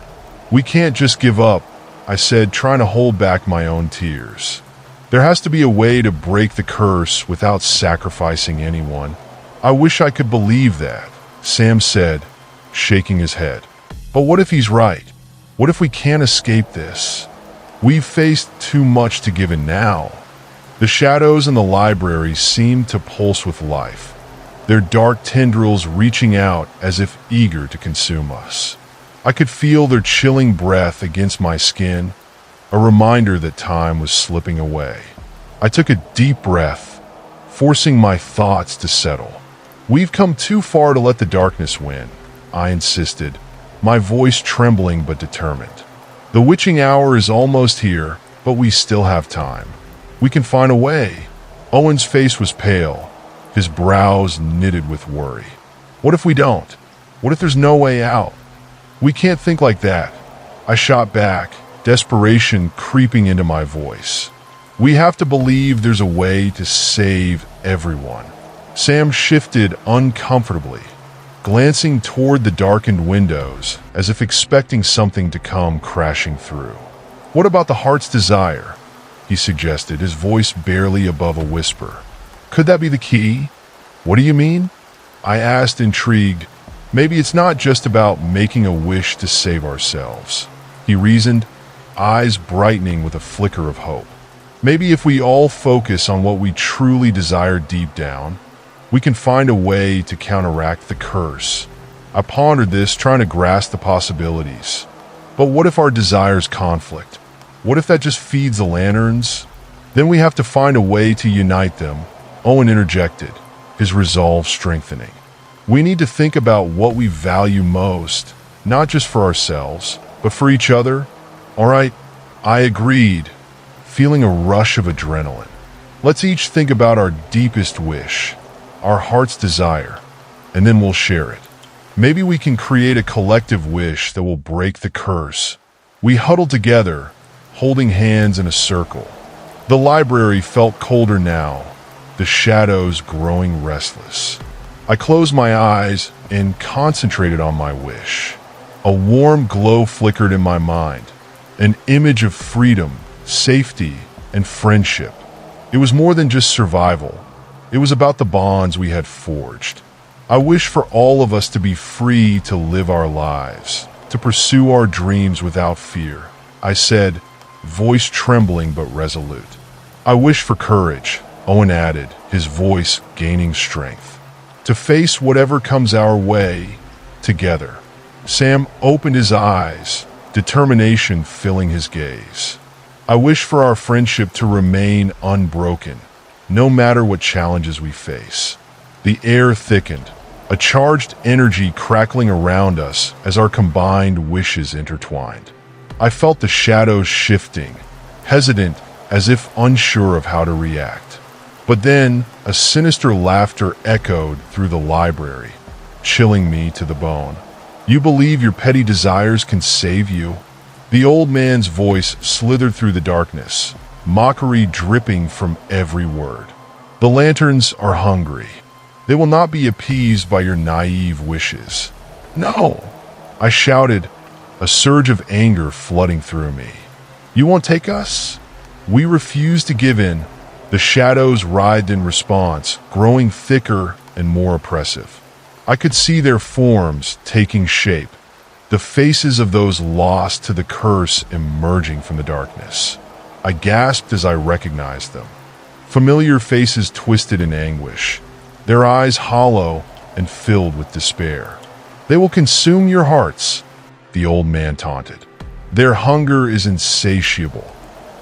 S1: "We can't just give up," I said, trying to hold back my own tears. "There has to be a way to break the curse without sacrificing anyone." "I wish I could believe that," Sam said, shaking his head. "But what if he's right? What if we can't escape this? We've faced too much to give in now." The shadows in the library seemed to pulse with life, their dark tendrils reaching out as if eager to consume us. I could feel their chilling breath against my skin, a reminder that time was slipping away. I took a deep breath, forcing my thoughts to settle. "We've come too far to let the darkness win," I insisted, my voice trembling but determined. "The witching hour is almost here, but we still have time. We can find a way." Owen's face was pale, his brows knitted with worry. "What if we don't? What if there's no way out?" "We can't think like that," I shot back, desperation creeping into my voice. "We have to believe there's a way to save everyone." Sam shifted uncomfortably, glancing toward the darkened windows as if expecting something to come crashing through. "What about the heart's desire?" he suggested, his voice barely above a whisper. "Could that be the key?" "What do you mean?" I asked, intrigued. "Maybe it's not just about making a wish to save ourselves," he reasoned, eyes brightening with a flicker of hope. "Maybe if we all focus on what we truly desire deep down, we can find a way to counteract the curse." I pondered this, trying to grasp the possibilities. But what if our desires conflict? What if that just feeds the lanterns? Then we have to find a way to unite them, Owen interjected, his resolve strengthening. "We need to think about what we value most, not just for ourselves, but for each other." "All right," I agreed, feeling a rush of adrenaline. "Let's each think about our deepest wish, our heart's desire, and then we'll share it. Maybe we can create a collective wish that will break the curse." We huddled together, holding hands in a circle. The library felt colder now, the shadows growing restless. I closed my eyes and concentrated on my wish. A warm glow flickered in my mind, an image of freedom, safety, and friendship. It was more than just survival. It was about the bonds we had forged. I wish for all of us to be free to live our lives, to pursue our dreams without fear, I said, voice trembling but resolute. "I wish for courage," Owen added, his voice gaining strength. "To face whatever comes our way, together." Sam opened his eyes, determination filling his gaze. "I wish for our friendship to remain unbroken, no matter what challenges we face." The air thickened, a charged energy crackling around us as our combined wishes intertwined. I felt the shadows shifting, hesitant as if unsure of how to react. But then a sinister laughter echoed through the library, chilling me to the bone. "You believe your petty desires can save you?" The old man's voice slithered through the darkness, mockery dripping from every word. "The lanterns are hungry. They will not be appeased by your naive wishes." "No!" I shouted, a surge of anger flooding through me. You won't take us? We refuse to give in. The shadows writhed in response, growing thicker and more oppressive. I could see their forms taking shape, the faces of those lost to the curse emerging from the darkness. I gasped as I recognized them. Familiar faces twisted in anguish, their eyes hollow and filled with despair. They will consume your hearts, the old man taunted. Their hunger is insatiable,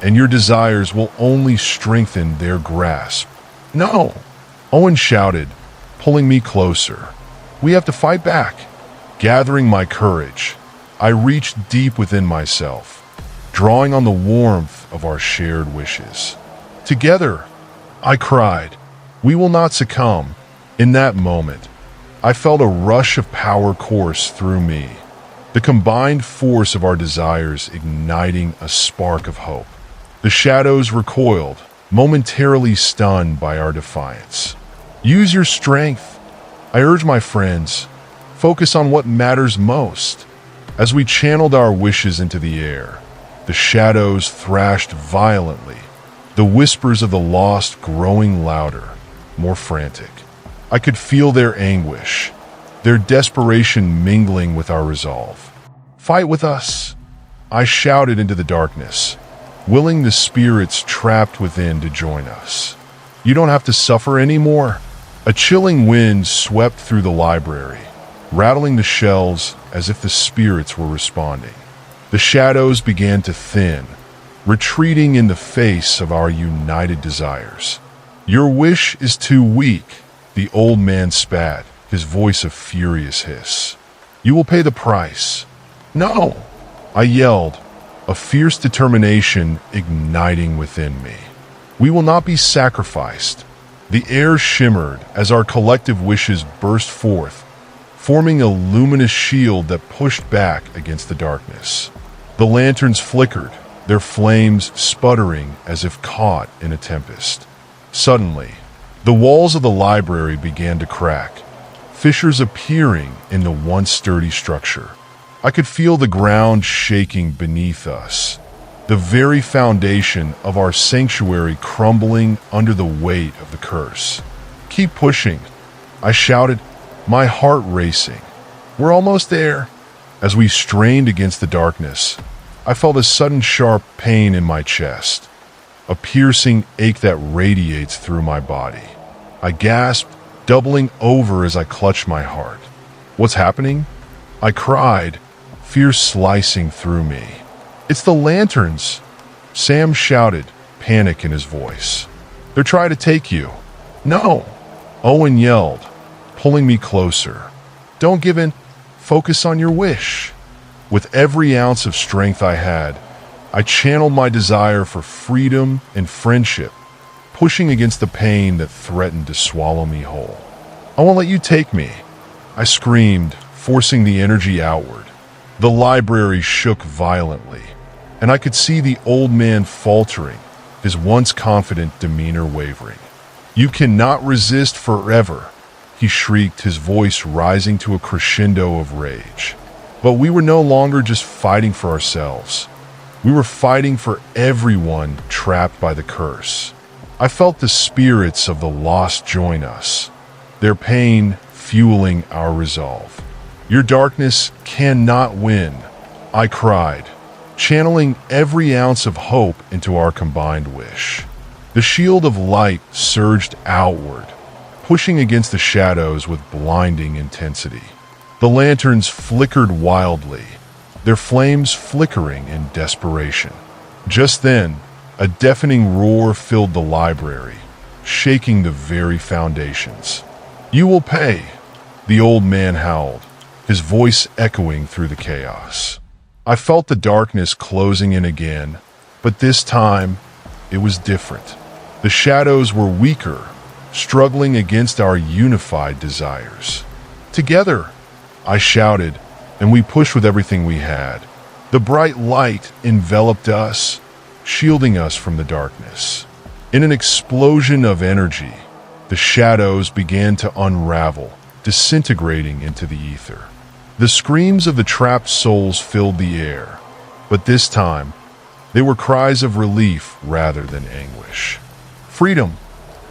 S1: and your desires will only strengthen their grasp. No, Owen shouted, pulling me closer. We have to fight back. Gathering my courage, I reached deep within myself, drawing on the warmth of our shared wishes. Together, I cried, we will not succumb. In that moment, I felt a rush of power course through me, the combined force of our desires igniting a spark of hope. The shadows recoiled, momentarily stunned by our defiance. Use your strength, I urge my friends. Focus on what matters most. As we channeled our wishes into the air, the shadows thrashed violently, the whispers of the lost growing louder, more frantic. I could feel their anguish, their desperation mingling with our resolve. Fight with us, I shouted into the darkness, willing the spirits trapped within to join us. You don't have to suffer anymore. A chilling wind swept through the library, rattling the shelves as if the spirits were responding. The shadows began to thin, retreating in the face of our united desires. Your wish is too weak, the old man spat, his voice a furious hiss. You will pay the price. No, I yelled, a fierce determination igniting within me. We will not be sacrificed. The air shimmered as our collective wishes burst forth, forming a luminous shield that pushed back against the darkness. The lanterns flickered, their flames sputtering as if caught in a tempest. Suddenly, the walls of the library began to crack, fissures appearing in the once sturdy structure. I could feel the ground shaking beneath us, the very foundation of our sanctuary crumbling under the weight of the curse. Keep pushing, I shouted, my heart racing. We're almost there. As we strained against the darkness, I felt a sudden sharp pain in my chest, a piercing ache that radiates through my body. I gasped, doubling over as I clutched my heart. What's happening? I cried, fear slicing through me. It's the lanterns, Sam shouted, panic in his voice. They're trying to take you. No, Owen yelled, pulling me closer. Don't give in. Focus on your wish. With every ounce of strength I had, I channeled my desire for freedom and friendship, pushing against the pain that threatened to swallow me whole. I won't let you take me, I screamed, forcing the energy outward. The library shook violently, and I could see the old man faltering, his once confident demeanor wavering. You cannot resist forever, he shrieked, his voice rising to a crescendo of rage. But we were no longer just fighting for ourselves. We were fighting for everyone trapped by the curse. I felt the spirits of the lost join us, their pain fueling our resolve. Your darkness cannot win, I cried, channeling every ounce of hope into our combined wish. The shield of light surged outward, pushing against the shadows with blinding intensity. The lanterns flickered wildly, their flames flickering in desperation. Just then, a deafening roar filled the library, shaking the very foundations. You will pay, the old man howled, his voice echoing through the chaos. I felt the darkness closing in again, but this time, it was different. The shadows were weaker, struggling against our unified desires. Together, I shouted, and we pushed with everything we had. The bright light enveloped us, shielding us from the darkness. In an explosion of energy, the shadows began to unravel, disintegrating into the ether. The screams of the trapped souls filled the air, but this time, They were cries of relief rather than anguish. "Freedom!"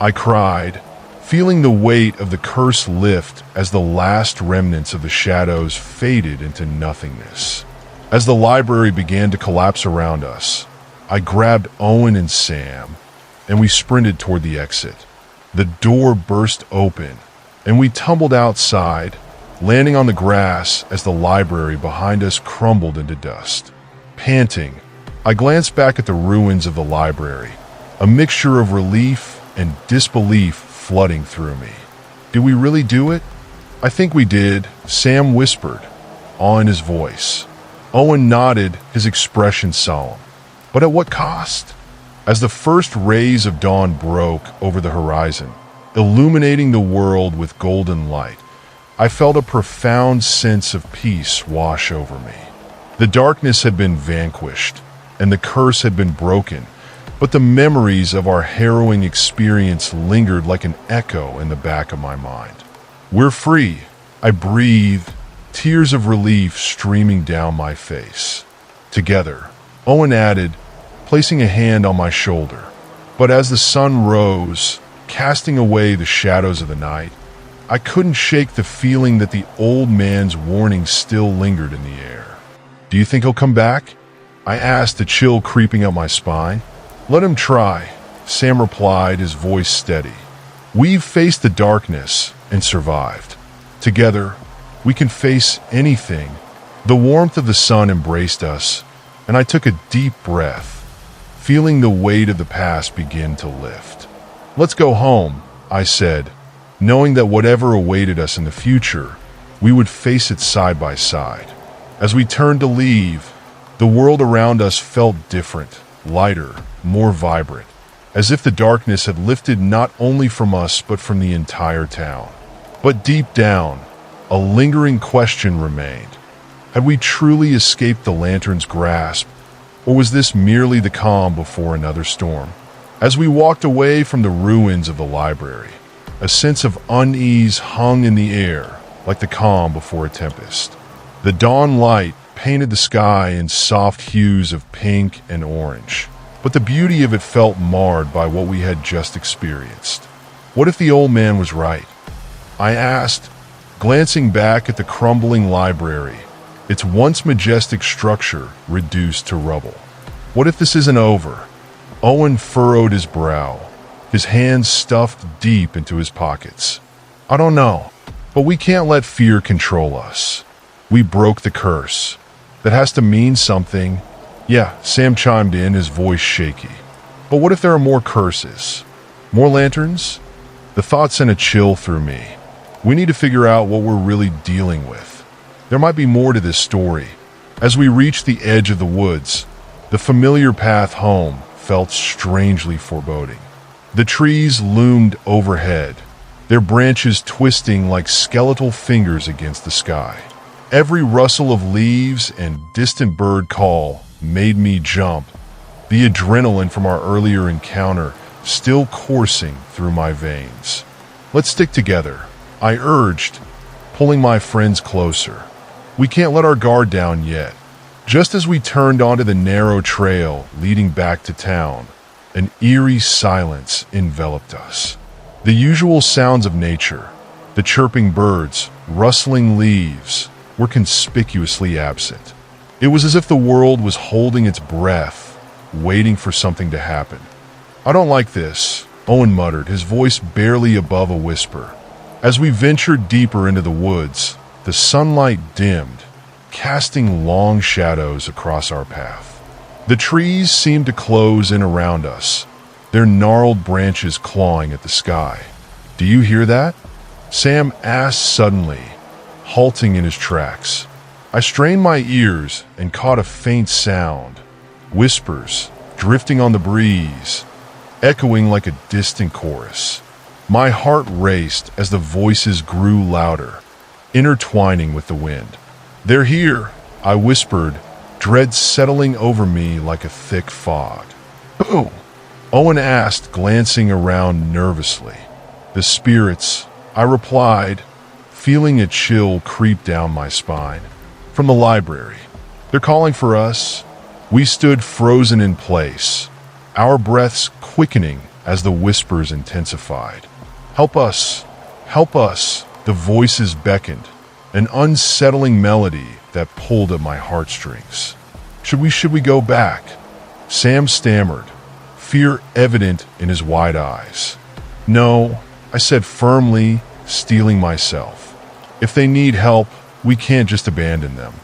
S1: I cried, feeling the weight of the curse lift as the last remnants of the shadows faded into nothingness. As the library began to collapse around us, I grabbed Owen and Sam, and we sprinted toward the exit. The door burst open, and we tumbled outside, landing on the grass as the library behind us crumbled into dust. Panting, I glanced back at the ruins of the library, a mixture of relief and disbelief flooding through me. Did we really do it? "I think we did," Sam whispered, awe in his voice. Owen nodded, his expression solemn. "But at what cost?" As the first rays of dawn broke over the horizon, illuminating the world with golden light, I felt a profound sense of peace wash over me. The darkness had been vanquished, and the curse had been broken, but the memories of our harrowing experience lingered like an echo in the back of my mind. "We're free," I breathed, tears of relief streaming down my face. "Together," Owen added, placing a hand on my shoulder. But as the sun rose, casting away the shadows of the night, I couldn't shake the feeling that the old man's warning still lingered in the air. "Do you think he'll come back?" I asked, a chill creeping up my spine. "Let him try," Sam replied, his voice steady. "We've faced the darkness and survived. Together, we can face anything." The warmth of the sun embraced us, and I took a deep breath, feeling the weight of the past begin to lift. "Let's go home," I said, knowing that whatever awaited us in the future, we would face it side by side. As we turned to leave, the world around us felt different, lighter, more vibrant, as if the darkness had lifted not only from us but from the entire town. But deep down, a lingering question remained. Had we truly escaped the lantern's grasp, or was this merely the calm before another storm? As we walked away from the ruins of the library, a sense of unease hung in the air, like the calm before a tempest. The dawn light painted the sky in soft hues of pink and orange, but the beauty of it felt marred by what we had just experienced. What if the old man was right? I asked, glancing back at the crumbling library, its once majestic structure reduced to rubble. What if this isn't over? Owen furrowed his brow, his hands stuffed deep into his pockets. "I don't know, but we can't let fear control us. We broke the curse. That has to mean something." "Yeah," Sam chimed in, his voice shaky. "But what if there are more curses? More lanterns?" The thought sent a chill through me. We need to figure out what we're really dealing with. There might be more to this story. As we reached the edge of the woods, the familiar path home felt strangely foreboding. The trees loomed overhead, their branches twisting like skeletal fingers against the sky. Every rustle of leaves and distant bird call made me jump, the adrenaline from our earlier encounter still coursing through my veins. "Let's stick together," I urged, pulling my friends closer. "We can't let our guard down yet." Just as we turned onto the narrow trail leading back to town, an eerie silence enveloped us. The usual sounds of nature, the chirping birds, rustling leaves, were conspicuously absent. It was as if the world was holding its breath, waiting for something to happen. "I don't like this," Owen muttered, his voice barely above a whisper. As we ventured deeper into the woods, the sunlight dimmed, casting long shadows across our path. The trees seemed to close in around us, their gnarled branches clawing at the sky. "Do you hear that?" Sam asked suddenly, halting in his tracks. I strained my ears and caught a faint sound, whispers drifting on the breeze, echoing like a distant chorus. My heart raced as the voices grew louder, intertwining with the wind. "They're here," I whispered, dread settling over me like a thick fog. "Who?" Owen asked, glancing around nervously. "The spirits," I replied, feeling a chill creep down my spine. "From the library. They're calling for us." We stood frozen in place, our breaths quickening as the whispers intensified. "Help us! Help us!" The voices beckoned, an unsettling melody that pulled at my heartstrings. Should we go back?" Sam stammered, fear evident in his wide eyes. "No," I said firmly, steeling myself. "If they need help, we can't just abandon them.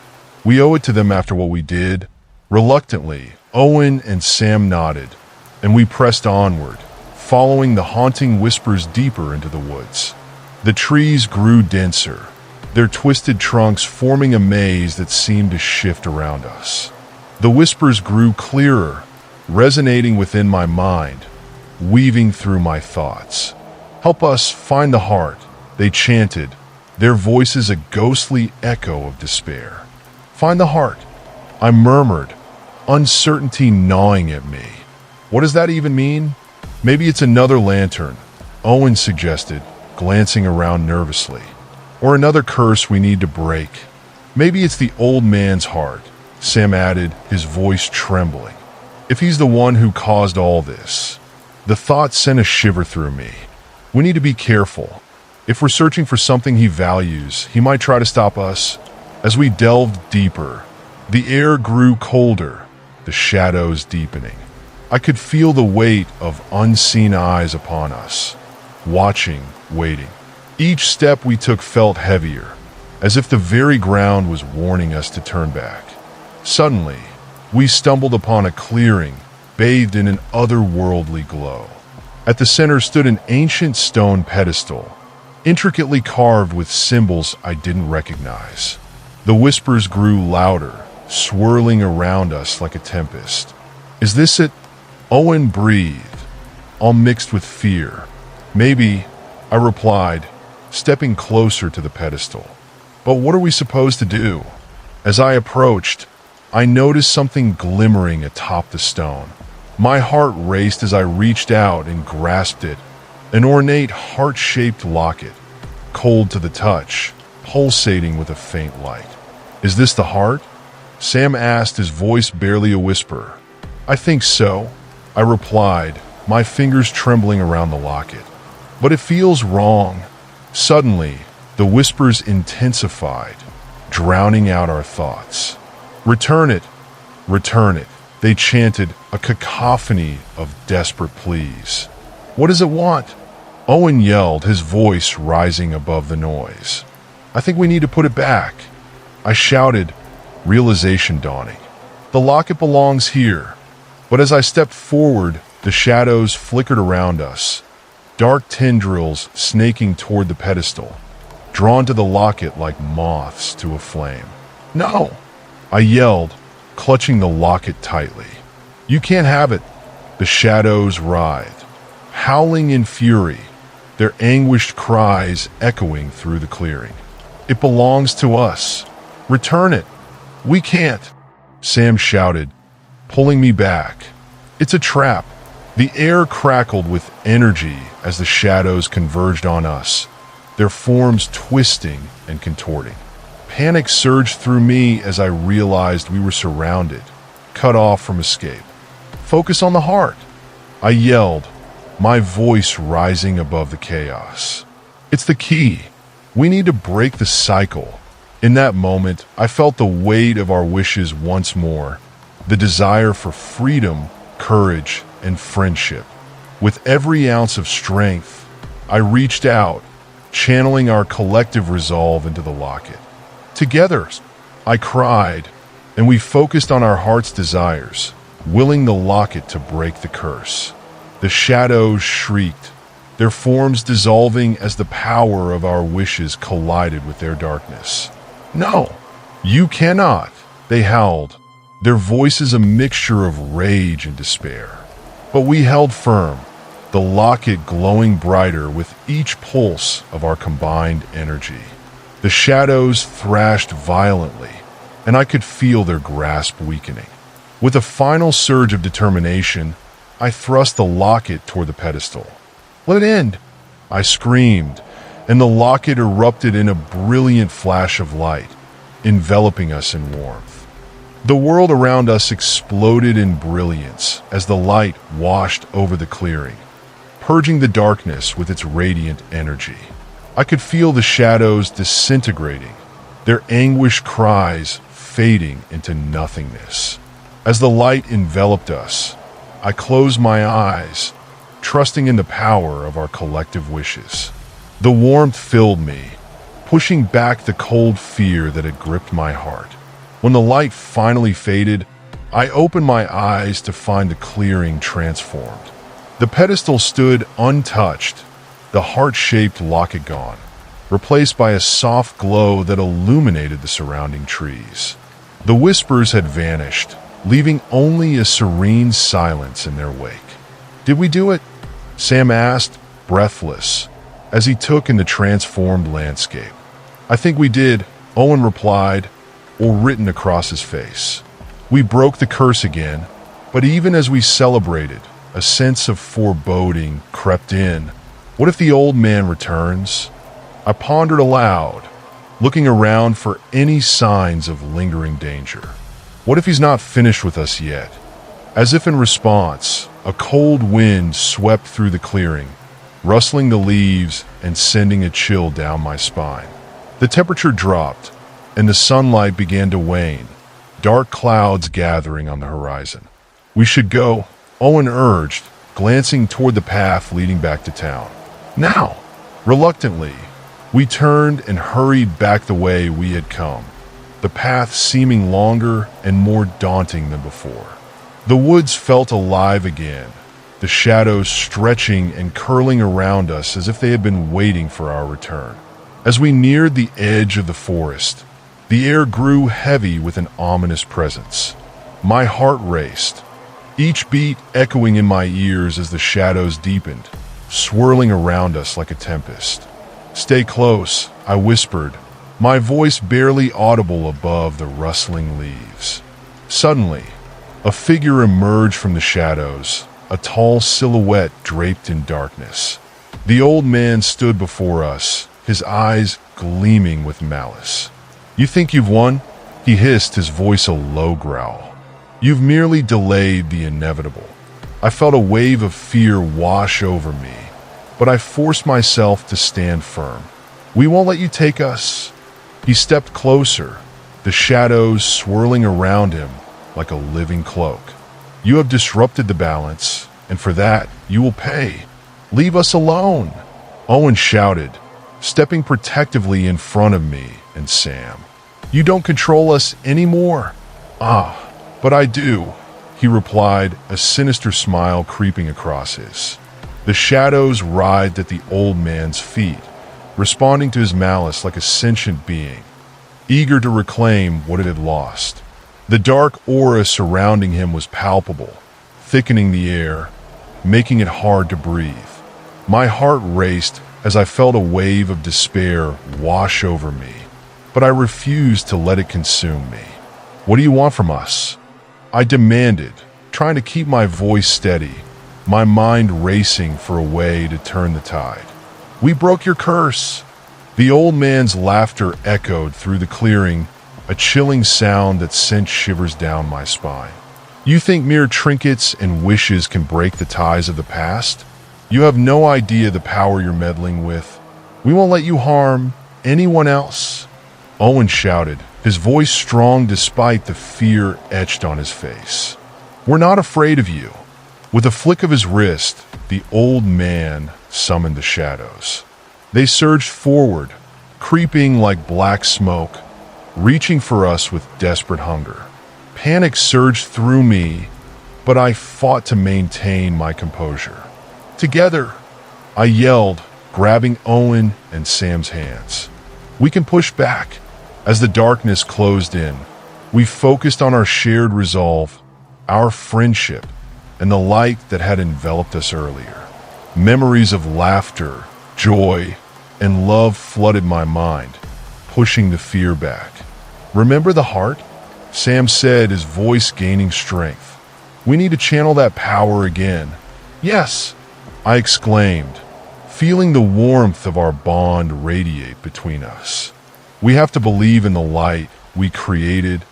S1: We owe it to them after what we did." Reluctantly, Owen and Sam nodded, and we pressed onward, following the haunting whispers deeper into the woods. The trees grew denser, their twisted trunks forming a maze that seemed to shift around us. The whispers grew clearer, resonating within my mind, weaving through my thoughts. "Help us find the heart," they chanted, their voices a ghostly echo of despair. "Find the heart," I murmured, uncertainty gnawing at me. "What does that even mean?" "Maybe it's another lantern," Owen suggested, glancing around nervously. "Or another curse we need to break." "Maybe it's the old man's heart," Sam added, his voice trembling. "If he's the one who caused all this." The thought sent a shiver through me. We need to be careful. If we're searching for something he values, he might try to stop us. As we delved deeper, the air grew colder, the shadows deepening. I could feel the weight of unseen eyes upon us, watching, waiting. Each step we took felt heavier, as if the very ground was warning us to turn back. Suddenly, we stumbled upon a clearing, bathed in an otherworldly glow. At the center stood an ancient stone pedestal, intricately carved with symbols I didn't recognize. The whispers grew louder, swirling around us like a tempest. "Is this it?" Owen breathed, all mixed with fear. "Maybe," I replied, stepping closer to the pedestal. "But what are we supposed to do?" As I approached, I noticed something glimmering atop the stone. My heart raced as I reached out and grasped it, an ornate heart-shaped locket, cold to the touch, pulsating with a faint light. "Is this the heart?" Sam asked, his voice barely a whisper. "I think so," I replied, my fingers trembling around the locket. "But it feels wrong." Suddenly, the whispers intensified, drowning out our thoughts. "Return it! Return it!" they chanted, a cacophony of desperate pleas. "What does it want?" Owen yelled, his voice rising above the noise. "I think we need to put it back," I shouted, realization dawning. "The locket belongs here." But as I stepped forward, the shadows flickered around us, dark tendrils snaking toward the pedestal, drawn to the locket like moths to a flame. "No!" I yelled, clutching the locket tightly. "You can't have it." The shadows writhed, howling in fury, their anguished cries echoing through the clearing. "It belongs to us. Return it." "We can't," Sam shouted, pulling me back. "It's a trap." The air crackled with energy as the shadows converged on us, their forms twisting and contorting. Panic surged through me as I realized we were surrounded, cut off from escape. "Focus on the heart," I yelled, my voice rising above the chaos. "It's the key. We need to break the cycle." In that moment, I felt the weight of our wishes once more, the desire for freedom, courage, and friendship. With every ounce of strength, I reached out, channeling our collective resolve into the locket. "Together," I cried, and we focused on our heart's desires, willing the locket to break the curse. The shadows shrieked, their forms dissolving as the power of our wishes collided with their darkness. "No, you cannot," they howled, their voices a mixture of rage and despair. But we held firm, the locket glowing brighter with each pulse of our combined energy. The shadows thrashed violently, and I could feel their grasp weakening. With a final surge of determination, I thrust the locket toward the pedestal. "Let it end!" I screamed, and the locket erupted in a brilliant flash of light, enveloping us in warmth. The world around us exploded in brilliance as the light washed over the clearing, purging the darkness with its radiant energy. I could feel the shadows disintegrating, their anguished cries fading into nothingness. As the light enveloped us, I closed my eyes, trusting in the power of our collective wishes. The warmth filled me, pushing back the cold fear that had gripped my heart. When the light finally faded, I opened my eyes to find the clearing transformed. The pedestal stood untouched, the heart-shaped locket gone, replaced by a soft glow that illuminated the surrounding trees. The whispers had vanished, leaving only a serene silence in their wake. "Did we do it?" Sam asked, breathless, as he took in the transformed landscape. "I think we did," Owen replied, or written across his face. We broke the curse again, but even as we celebrated, a sense of foreboding crept in. What if the old man returns? I pondered aloud, looking around for any signs of lingering danger. What if he's not finished with us yet? As if in response, a cold wind swept through the clearing, rustling the leaves and sending a chill down my spine. The temperature dropped, and the sunlight began to wane, dark clouds gathering on the horizon. "We should go," Owen urged, glancing toward the path leading back to town. "Now!" Reluctantly, we turned and hurried back the way we had come, the path seeming longer and more daunting than before. The woods felt alive again, the shadows stretching and curling around us as if they had been waiting for our return. As we neared the edge of the forest, the air grew heavy with an ominous presence. My heart raced, each beat echoing in my ears as the shadows deepened, swirling around us like a tempest. "Stay close," I whispered, my voice barely audible above the rustling leaves. Suddenly, a figure emerged from the shadows, a tall silhouette draped in darkness. The old man stood before us, his eyes gleaming with malice. "You think you've won?" he hissed, his voice a low growl. "You've merely delayed the inevitable." I felt a wave of fear wash over me, but I forced myself to stand firm. "We won't let you take us." He stepped closer, the shadows swirling around him like a living cloak. "You have disrupted the balance, and for that you will pay. Leave us alone," Owen shouted, stepping protectively in front of me and Sam. "You don't control us anymore." "Ah, but I do," he replied, a sinister smile creeping across his. The shadows writhed at the old man's feet, responding to his malice like a sentient being, eager to reclaim what it had lost. The dark aura surrounding him was palpable, thickening the air, making it hard to breathe. My heart raced as I felt a wave of despair wash over me, but I refused to let it consume me. "What do you want from us?" I demanded, trying to keep my voice steady, my mind racing for a way to turn the tide. "We broke your curse." The old man's laughter echoed through the clearing, a chilling sound that sent shivers down my spine. "You think mere trinkets and wishes can break the ties of the past? You have no idea the power you're meddling with. We won't let you harm anyone else," Owen shouted, his voice strong despite the fear etched on his face. "We're not afraid of you." With a flick of his wrist, the old man summoned the shadows. They surged forward, creeping like black smoke, reaching for us with desperate hunger. Panic surged through me, but I fought to maintain my composure. "Together," I yelled, grabbing Owen and Sam's hands. "We can push back." As the darkness closed in, we focused on our shared resolve, our friendship, and the light that had enveloped us earlier. Memories of laughter, joy, and love flooded my mind, pushing the fear back. "Remember the heart?" Sam said, his voice gaining strength. "We need to channel that power again." "Yes," I exclaimed, feeling the warmth of our bond radiate between us. "We have to believe in the light we created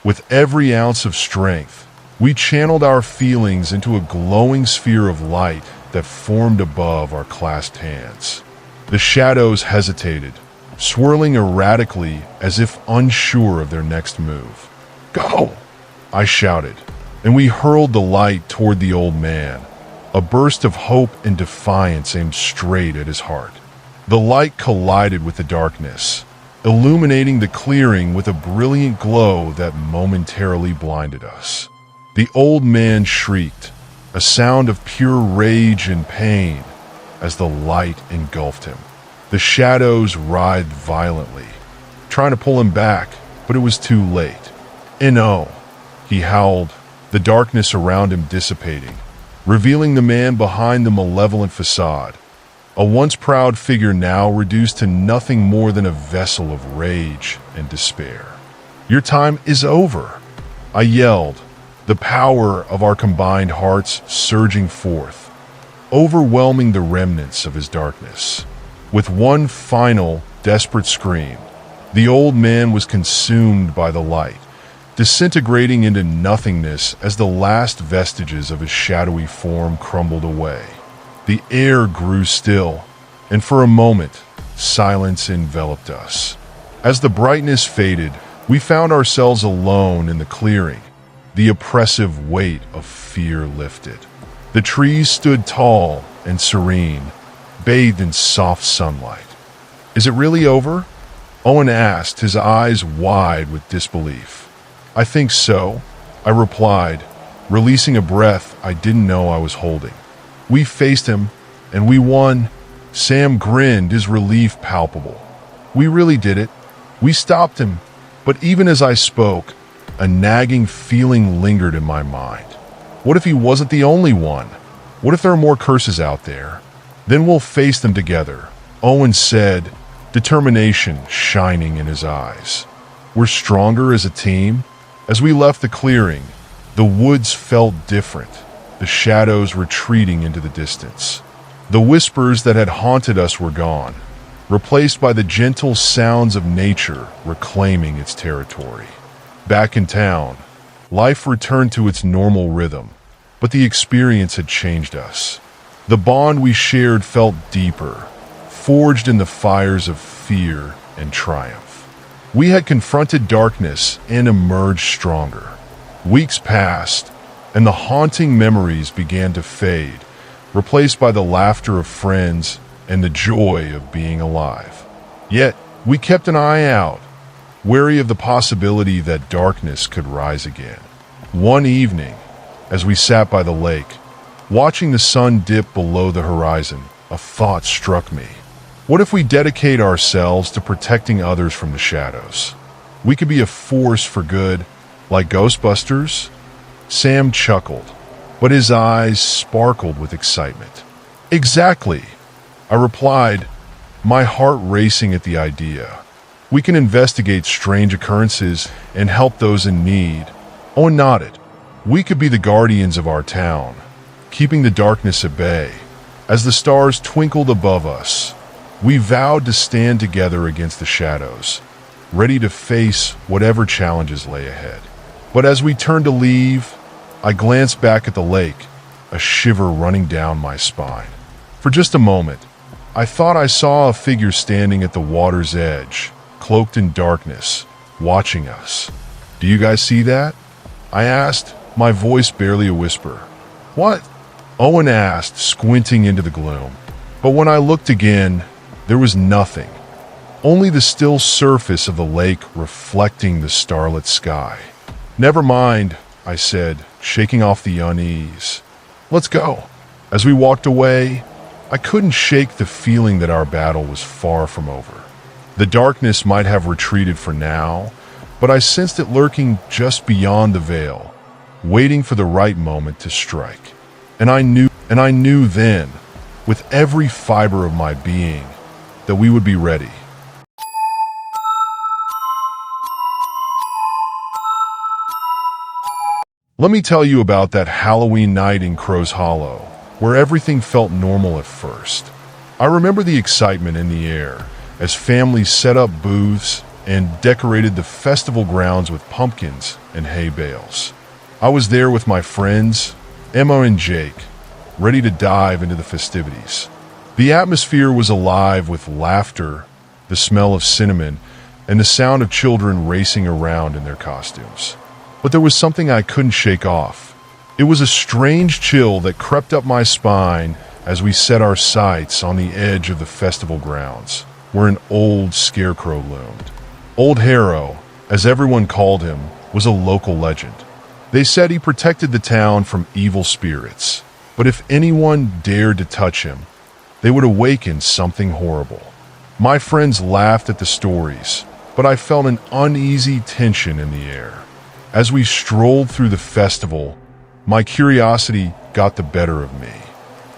S1: With every ounce of strength, we channeled our feelings into a glowing sphere of light that formed above our clasped hands. The shadows hesitated, swirling erratically as if unsure of their next move. "Go!" I shouted, and we hurled the light toward the old man, a burst of hope and defiance aimed straight at his heart. The light collided with the darkness, illuminating the clearing with a brilliant glow that momentarily blinded us. The old man shrieked, a sound of pure rage and pain, as the light engulfed him. The shadows writhed violently, trying to pull him back, but it was too late. "No!" he howled, the darkness around him dissipating, revealing the man behind the malevolent facade, a once proud figure now reduced to nothing more than a vessel of rage and despair. "Your time is over!" I yelled, the power of our combined hearts surging forth, overwhelming the remnants of his darkness. With one final, desperate scream, the old man was consumed by the light, disintegrating into nothingness as the last vestiges of his shadowy form crumbled away. The air grew still, and for a moment, silence enveloped us. As the brightness faded, we found ourselves alone in the clearing, the oppressive weight of fear lifted. The trees stood tall and serene, bathed in soft sunlight. "Is it really over?" Owen asked, his eyes wide with disbelief. "I think so," I replied, releasing a breath I didn't know I was holding. "We faced him, and we won." Sam grinned, his relief palpable. "We really did it. We stopped him." But even as I spoke, a nagging feeling lingered in my mind. What if he wasn't the only one? What if there are more curses out there? "Then we'll face them together," Owen said, determination shining in his eyes. "We're stronger as a team." As we left the clearing, the woods felt different, the shadows retreating into the distance. The whispers that had haunted us were gone, replaced by the gentle sounds of nature reclaiming its territory. Back in town, life returned to its normal rhythm, but the experience had changed us. The bond we shared felt deeper, forged in the fires of fear and triumph. We had confronted darkness and emerged stronger. Weeks passed, and the haunting memories began to fade, replaced by the laughter of friends and the joy of being alive. Yet, we kept an eye out, wary of the possibility that darkness could rise again. One evening, as we sat by the lake, watching the sun dip below the horizon, a thought struck me. What if we dedicate ourselves to protecting others from the shadows? We could be a force for good, like Ghostbusters? Sam chuckled, but his eyes sparkled with excitement. "Exactly," I replied, my heart racing at the idea. "We can investigate strange occurrences and help those in need." Owen nodded. "We could be the guardians of our town, keeping the darkness at bay." As the stars twinkled above us, we vowed to stand together against the shadows, ready to face whatever challenges lay ahead. But as we turned to leave, I glanced back at the lake, a shiver running down my spine. For just a moment, I thought I saw a figure standing at the water's edge, cloaked in darkness, watching us. "Do you guys see that?" I asked, my voice barely a whisper. "What?" Owen asked, squinting into the gloom. But when I looked again, there was nothing, only the still surface of the lake reflecting the starlit sky. "Never mind," I said, shaking off the unease. "Let's go." As we walked away, I couldn't shake the feeling that our battle was far from over. The darkness might have retreated for now, but I sensed it lurking just beyond the veil, waiting for the right moment to strike. And I knew then, with every fiber of my being, that we would be ready. Let me tell you about that Halloween night in Crow's Hollow, where everything felt normal at first. I remember the excitement in the air as families set up booths and decorated the festival grounds with pumpkins and hay bales. I was there with my friends, Emma and Jake, ready to dive into the festivities. The atmosphere was alive with laughter, the smell of cinnamon, and the sound of children racing around in their costumes. But there was something I couldn't shake off. It was a strange chill that crept up my spine as we set our sights on the edge of the festival grounds, where an old scarecrow loomed. Old Harrow, as everyone called him, was a local legend. They said he protected the town from evil spirits, but if anyone dared to touch him, they would awaken something horrible. My friends laughed at the stories, but I felt an uneasy tension in the air. As we strolled through the festival, my curiosity got the better of me.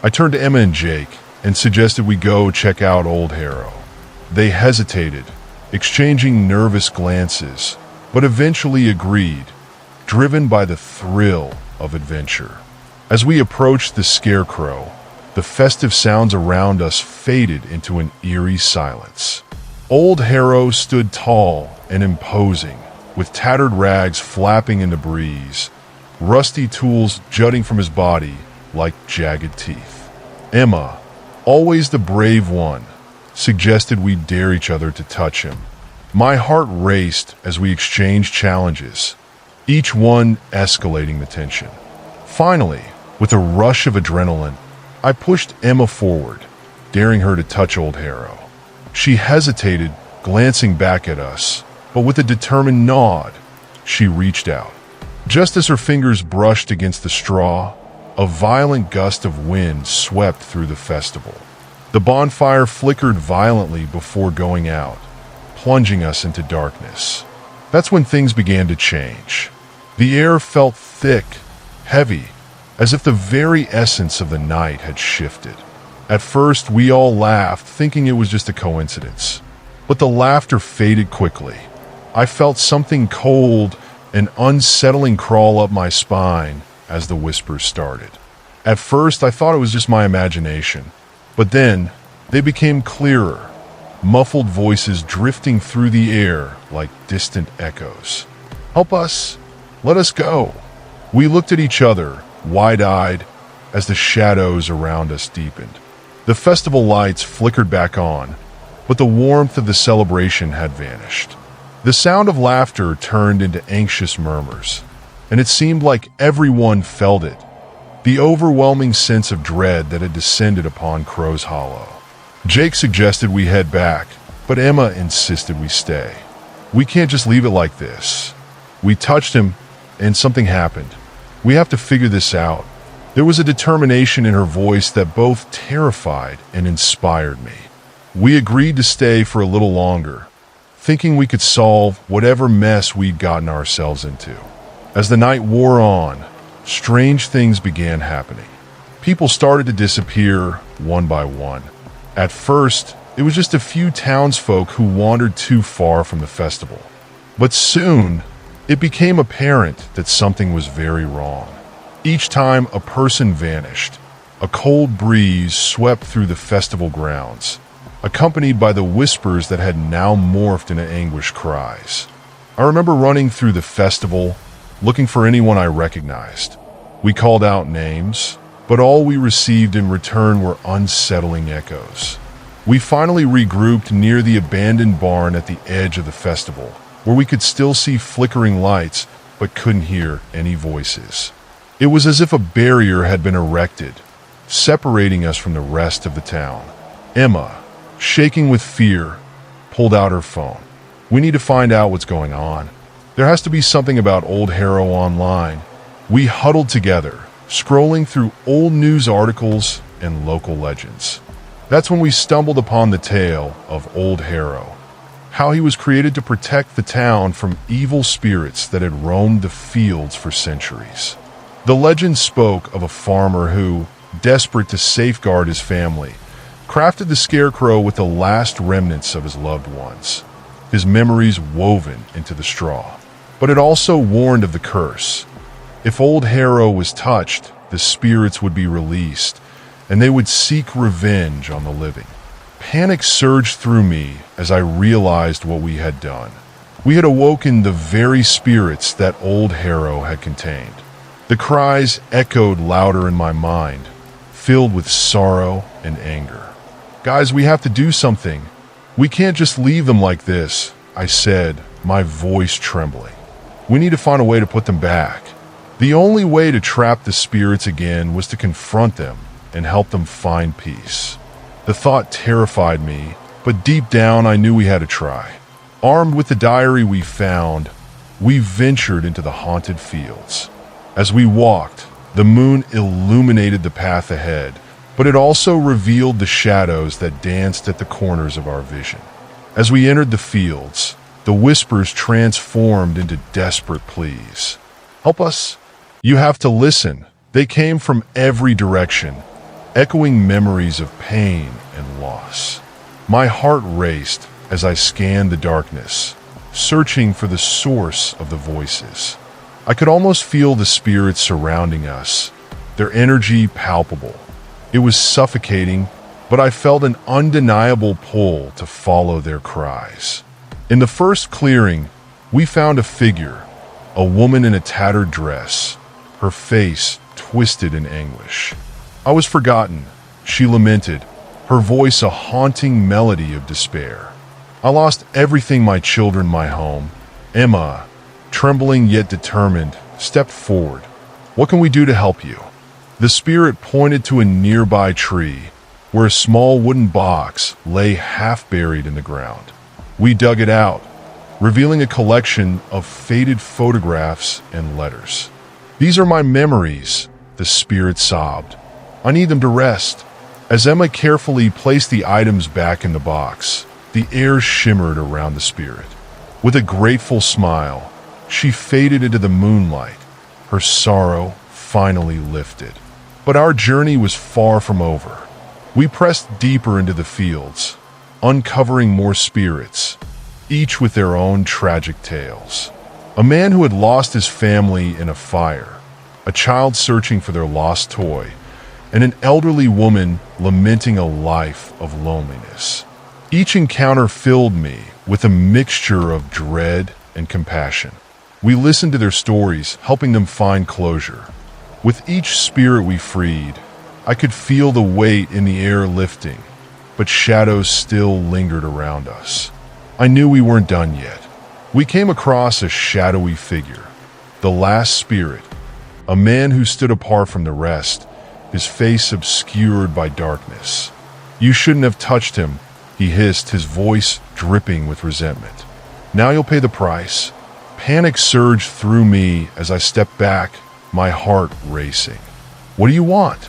S1: I turned to Emma and Jake and suggested we go check out Old Harrow. They hesitated, exchanging nervous glances, but eventually agreed, driven by the thrill of adventure. As we approached the scarecrow, the festive sounds around us faded into an eerie silence. Old Harrow stood tall and imposing, with tattered rags flapping in the breeze, rusty tools jutting from his body like jagged teeth. Emma, always the brave one, suggested we dare each other to touch him. My heart raced as we exchanged challenges, each one escalating the tension. Finally, with a rush of adrenaline, I pushed Emma forward, daring her to touch Old Harrow. She hesitated, glancing back at us, but with a determined nod, she reached out. Just as her fingers brushed against the straw, a violent gust of wind swept through the festival. The bonfire flickered violently before going out, plunging us into darkness. That's when things began to change. The air felt thick, heavy, as if the very essence of the night had shifted. At first, we all laughed, thinking it was just a coincidence. But the laughter faded quickly. I felt something cold and unsettling crawl up my spine as the whispers started. At first, I thought it was just my imagination. But then, they became clearer, muffled voices drifting through the air like distant echoes. "Help us! Let us go!" We looked at each other, wide-eyed, as the shadows around us deepened. The festival lights flickered back on, but the warmth of the celebration had vanished. The sound of laughter turned into anxious murmurs, and it seemed like everyone felt it, the overwhelming sense of dread that had descended upon Crow's Hollow. Jake suggested we head back, but Emma insisted we stay. "We can't just leave it like this." We touched him, and something happened. "We have to figure this out." There was a determination in her voice that both terrified and inspired me. We agreed to stay for a little longer, thinking we could solve whatever mess we'd gotten ourselves into. As the night wore on, strange things began happening. People started to disappear one by one. At first, it was just a few townsfolk who wandered too far from the festival. But soon, it became apparent that something was very wrong. Each time a person vanished, a cold breeze swept through the festival grounds, accompanied by the whispers that had now morphed into anguished cries. I remember running through the festival, looking for anyone I recognized. We called out names, but all we received in return were unsettling echoes. We finally regrouped near the abandoned barn at the edge of the festival, where we could still see flickering lights but couldn't hear any voices. It was as if a barrier had been erected, separating us from the rest of the town. Emma, shaking with fear, pulled out her phone. "We need to find out what's going on. There has to be something about Old Harrow online." We huddled together, scrolling through old news articles and local legends. That's when we stumbled upon the tale of Old Harrow, how he was created to protect the town from evil spirits that had roamed the fields for centuries. The legend spoke of a farmer who, desperate to safeguard his family, crafted the scarecrow with the last remnants of his loved ones, his memories woven into the straw. But it also warned of the curse. If Old Harrow was touched, the spirits would be released, and they would seek revenge on the living. Panic surged through me as I realized what we had done. We had awoken the very spirits that old Harrow had contained. The cries echoed louder in my mind, filled with sorrow and anger. "Guys, we have to do something. We can't just leave them like this," I said, my voice trembling. "We need to find a way to put them back." The only way to trap the spirits again was to confront them and help them find peace. The thought terrified me, but deep down I knew we had to try. Armed with the diary we found, we ventured into the haunted fields. As we walked, the moon illuminated the path ahead, but it also revealed the shadows that danced at the corners of our vision. As we entered the fields, the whispers transformed into desperate pleas. "Help us! You have to listen." They came from every direction, echoing memories of pain and loss. My heart raced as I scanned the darkness, searching for the source of the voices. I could almost feel the spirits surrounding us, their energy palpable. It was suffocating, but I felt an undeniable pull to follow their cries. In the first clearing, we found a figure, a woman in a tattered dress, her face twisted in anguish. "I was forgotten," she lamented, her voice a haunting melody of despair. "I lost everything, my children, my home." Emma, trembling yet determined, stepped forward. "What can we do to help you?" The spirit pointed to a nearby tree, where a small wooden box lay half buried in the ground. We dug it out, revealing a collection of faded photographs and letters. "These are my memories," the spirit sobbed. "I need them to rest." As Emma carefully placed the items back in the box, the air shimmered around the spirit. With a grateful smile, she faded into the moonlight, her sorrow finally lifted. But our journey was far from over. We pressed deeper into the fields, uncovering more spirits, each with their own tragic tales. A man who had lost his family in a fire, a child searching for their lost toy, and an elderly woman lamenting a life of loneliness. Each encounter filled me with a mixture of dread and compassion. We listened to their stories, helping them find closure. With each spirit we freed, I could feel the weight in the air lifting, but shadows still lingered around us. I knew we weren't done yet. We came across a shadowy figure, the last spirit, a man who stood apart from the rest, his face obscured by darkness. "You shouldn't have touched him," he hissed, his voice dripping with resentment. "Now you'll pay the price." Panic surged through me as I stepped back, my heart racing. "What do you want?"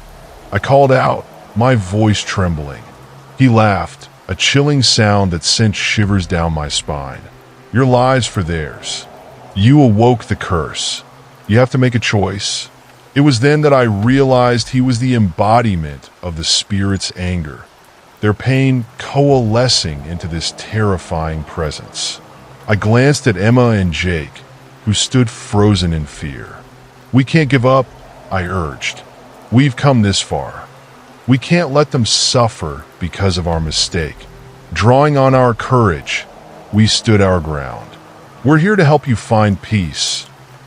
S1: I called out, my voice trembling. He laughed, a chilling sound that sent shivers down my spine. "Your lives for theirs. You awoke the curse. You have to make a choice." It was then that I realized he was the embodiment of the spirit's anger, their pain coalescing into this terrifying presence. I glanced at Emma and Jake, who stood frozen in fear. "We can't give up," I urged. "We've come this far. We can't let them suffer because of our mistake." Drawing on our courage, we stood our ground. "We're here to help you find peace,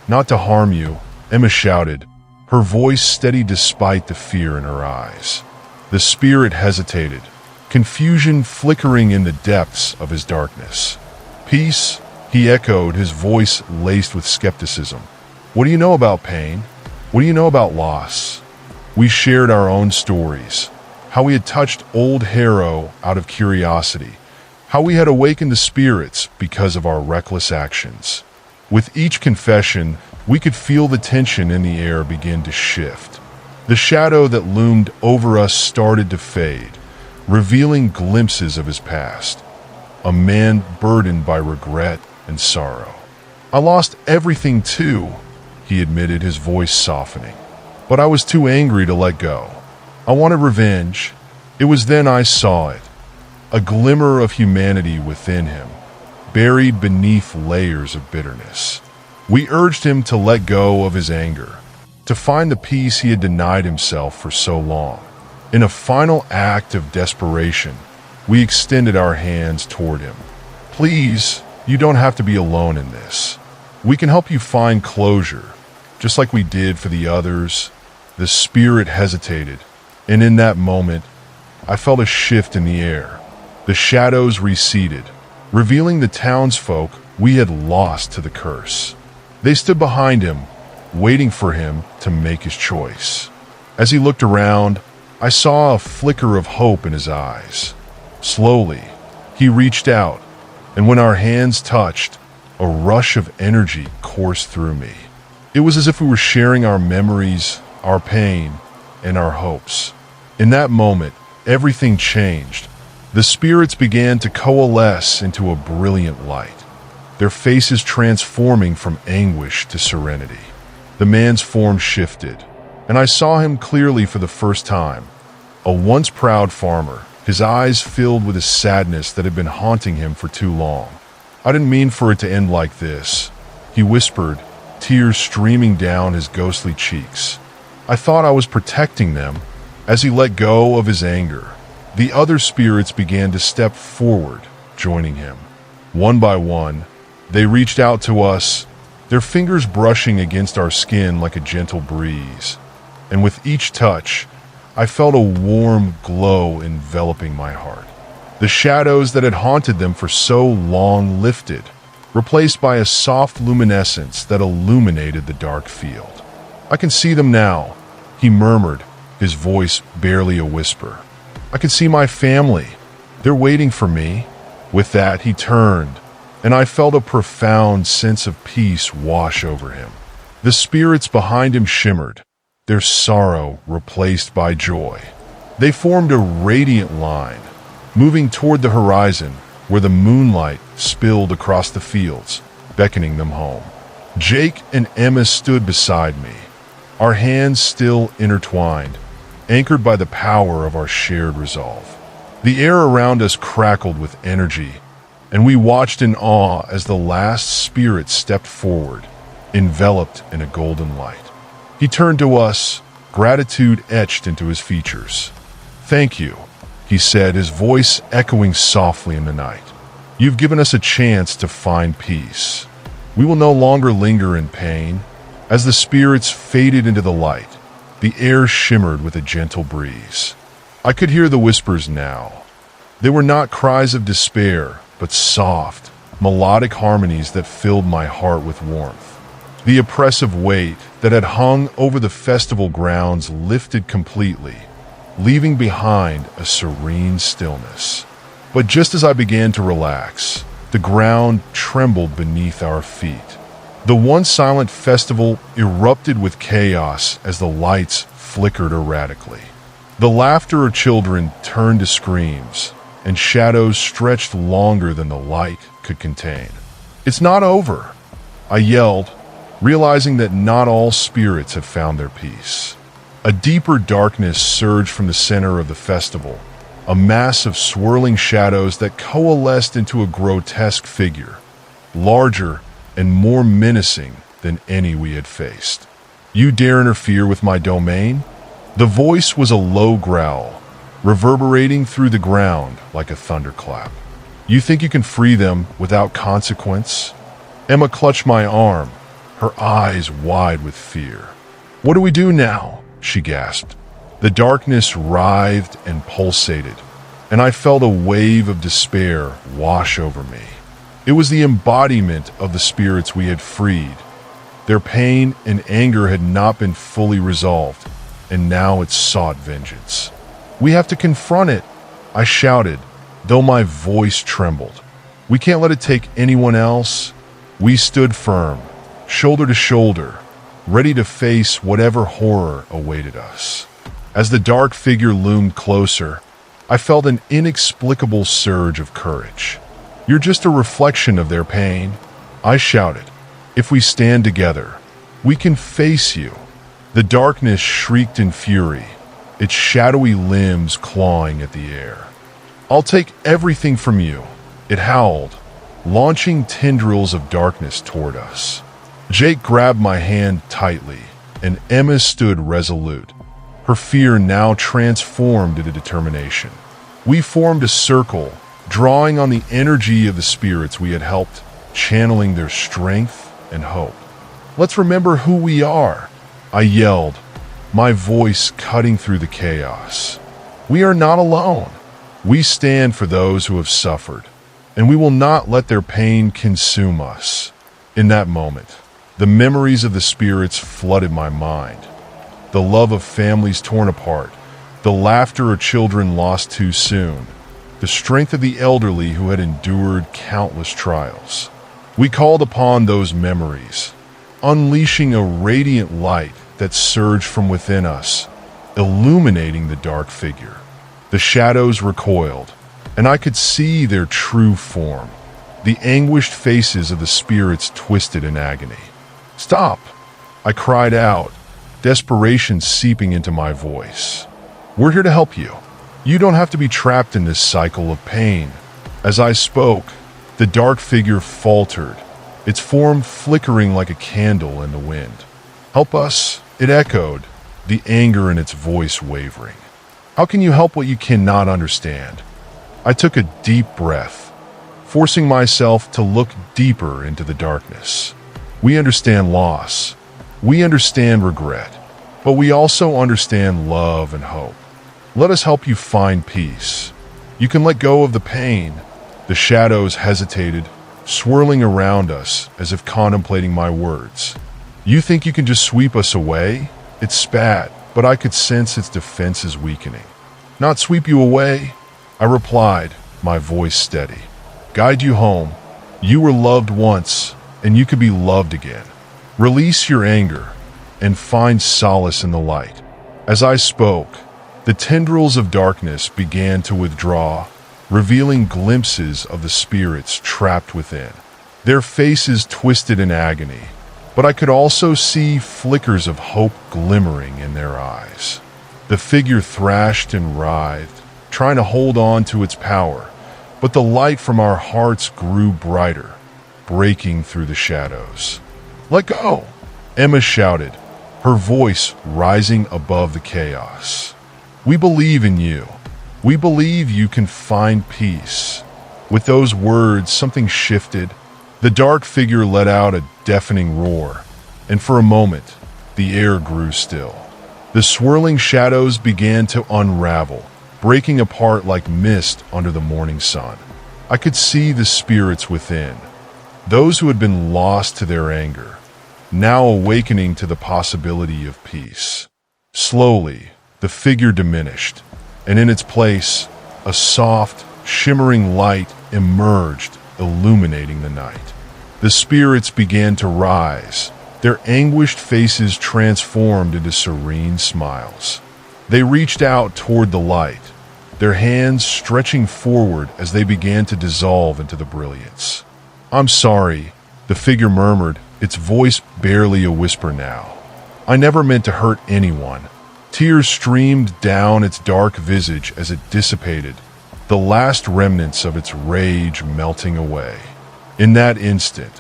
S1: not to harm you," Emma shouted, her voice steady despite the fear in her eyes. The spirit hesitated, confusion flickering in the depths of his darkness. "Peace?" he echoed, his voice laced with skepticism. "What do you know about pain? What do you know about loss?" We shared our own stories, how we had touched old Harrow out of curiosity, how we had awakened the spirits because of our reckless actions. With each confession, we could feel the tension in the air begin to shift. The shadow that loomed over us started to fade, revealing glimpses of his past. A man burdened by regret and sorrow. "I lost everything too," he admitted, his voice softening. "But I was too angry to let go. I wanted revenge." It was then I saw it, a glimmer of humanity within him, buried beneath layers of bitterness. We urged him to let go of his anger, to find the peace he had denied himself for so long. In a final act of desperation, We extended our hands toward him. "Please, you don't have to be alone in this. We can help you find closure, just like we did for the others." The spirit hesitated, and in that moment, I felt a shift in the air. The shadows receded, revealing the townsfolk we had lost to the curse. They stood behind him, waiting for him to make his choice. As he looked around, I saw a flicker of hope in his eyes. Slowly, he reached out, and when our hands touched, a rush of energy coursed through me. It was as if we were sharing our memories, our pain, and our hopes. In that moment, everything changed. The spirits began to coalesce into a brilliant light, their faces transforming from anguish to serenity. The man's form shifted, and I saw him clearly for the first time. A once proud farmer, his eyes filled with a sadness that had been haunting him for too long. "I didn't mean for it to end like this," he whispered, tears streaming down his ghostly cheeks. I thought I was protecting them. As he let go of his anger, the other spirits began to step forward, joining him. One by one, they reached out to us, their fingers brushing against our skin like a gentle breeze. And with each touch, I felt a warm glow enveloping my heart. The shadows that had haunted them for so long lifted, replaced by a soft luminescence that illuminated the dark field. "I can see them now," he murmured, his voice barely a whisper. "I can see my family. They're waiting for me." With that, he turned, and I felt a profound sense of peace wash over him. The spirits behind him shimmered, their sorrow replaced by joy. They formed a radiant line, moving toward the horizon where the moonlight spilled across the fields, beckoning them home. Jake and Emma stood beside me, our hands still intertwined, anchored by the power of our shared resolve. The air around us crackled with energy, and we watched in awe as the last spirit stepped forward, enveloped in a golden light. He turned to us, gratitude etched into his features. "Thank you," he said, his voice echoing softly in the night. "You've given us a chance to find peace. We will no longer linger in pain." As the spirits faded into the light, the air shimmered with a gentle breeze. I could hear the whispers now. They were not cries of despair, but soft, melodic harmonies that filled my heart with warmth. The oppressive weight that had hung over the festival grounds lifted completely, leaving behind a serene stillness. But just as I began to relax, the ground trembled beneath our feet. The once silent festival erupted with chaos as the lights flickered erratically. The laughter of children turned to screams, and shadows stretched longer than the light could contain. "It's not over," I yelled, realizing that not all spirits have found their peace. A deeper darkness surged from the center of the festival, a mass of swirling shadows that coalesced into a grotesque figure, larger and more menacing than any we had faced. "You dare interfere with my domain?" The voice was a low growl, reverberating through the ground like a thunderclap. "You think you can free them without consequence?" Emma clutched my arm, her eyes wide with fear. "What do we do now?" she gasped. The darkness writhed and pulsated, and I felt a wave of despair wash over me. It was the embodiment of the spirits we had freed. Their pain and anger had not been fully resolved, and now it sought vengeance. "We have to confront it," I shouted, though my voice trembled. "We can't let it take anyone else." We stood firm, shoulder to shoulder, ready to face whatever horror awaited us. As the dark figure loomed closer, I felt an inexplicable surge of courage. "You're just a reflection of their pain," I shouted. "If we stand together, we can face you." The darkness shrieked in fury, its shadowy limbs clawing at the air. "I'll take everything from you," it howled, launching tendrils of darkness toward us. Jake grabbed my hand tightly, and Emma stood resolute, her fear now transformed into determination. We formed a circle, drawing on the energy of the spirits we had helped, channeling their strength and hope. "Let's remember who we are," I yelled, my voice cutting through the chaos. "We are not alone. We stand for those who have suffered, and we will not let their pain consume us." In that moment, the memories of the spirits flooded my mind. The love of families torn apart, the laughter of children lost too soon, the strength of the elderly who had endured countless trials. We called upon those memories, unleashing a radiant light that surged from within us, illuminating the dark figure. The shadows recoiled, and I could see their true form, the anguished faces of the spirits twisted in agony. "Stop!" I cried out, desperation seeping into my voice. "We're here to help you. You don't have to be trapped in this cycle of pain." As I spoke, the dark figure faltered, its form flickering like a candle in the wind. "Help us," it echoed, the anger in its voice wavering. "How can you help what you cannot understand?" I took a deep breath, forcing myself to look deeper into the darkness. "We understand loss. We understand regret. But we also understand love and hope. Let us help you find peace. You can let go of the pain." The shadows hesitated, swirling around us as if contemplating my words. "You think you can just sweep us away?" It spat, but I could sense its defenses weakening. "Not sweep you away," I replied, my voice steady. "Guide you home. You were loved once, and you could be loved again. Release your anger and find solace in the light." As I spoke, the tendrils of darkness began to withdraw, revealing glimpses of the spirits trapped within. Their faces twisted in agony, but I could also see flickers of hope glimmering in their eyes. The figure thrashed and writhed, trying to hold on to its power, but the light from our hearts grew brighter, breaking through the shadows. "Let go!" Emma shouted, her voice rising above the chaos. "We believe in you. We believe you can find peace." With those words, something shifted. The dark figure let out a deafening roar, and for a moment, the air grew still. The swirling shadows began to unravel, breaking apart like mist under the morning sun. I could see the spirits within, those who had been lost to their anger, now awakening to the possibility of peace. Slowly, the figure diminished, and in its place, a soft, shimmering light emerged, illuminating the night. The spirits began to rise, their anguished faces transformed into serene smiles. They reached out toward the light, their hands stretching forward as they began to dissolve into the brilliance. "I'm sorry," the figure murmured, its voice barely a whisper now. "I never meant to hurt anyone." Tears streamed down its dark visage as it dissipated, the last remnants of its rage melting away. In that instant,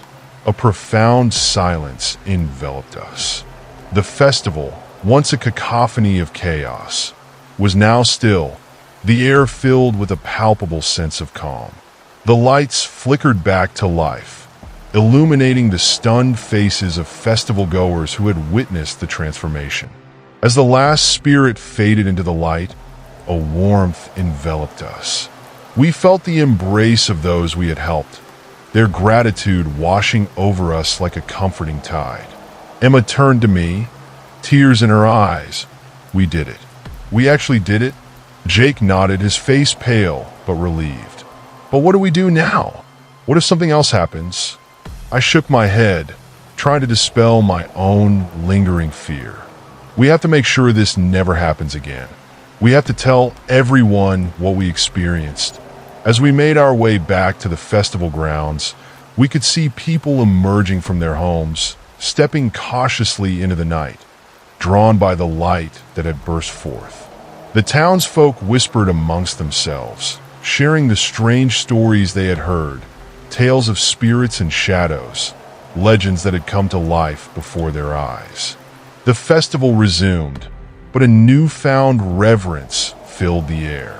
S1: a profound silence enveloped us. The festival, once a cacophony of chaos, was now still, the air filled with a palpable sense of calm. The lights flickered back to life, illuminating the stunned faces of festival-goers who had witnessed the transformation. As the last spirit faded into the light, a warmth enveloped us. We felt the embrace of those we had helped, their gratitude washing over us like a comforting tide. Emma turned to me, tears in her eyes. "We did it. We actually did it." Jake nodded, his face pale but relieved. "But what do we do now? What if something else happens?" I shook my head, trying to dispel my own lingering fear. "We have to make sure this never happens again. We have to tell everyone what we experienced." As we made our way back to the festival grounds, we could see people emerging from their homes, stepping cautiously into the night, drawn by the light that had burst forth. The townsfolk whispered amongst themselves, sharing the strange stories they had heard, tales of spirits and shadows, legends that had come to life before their eyes. The festival resumed, but a newfound reverence filled the air.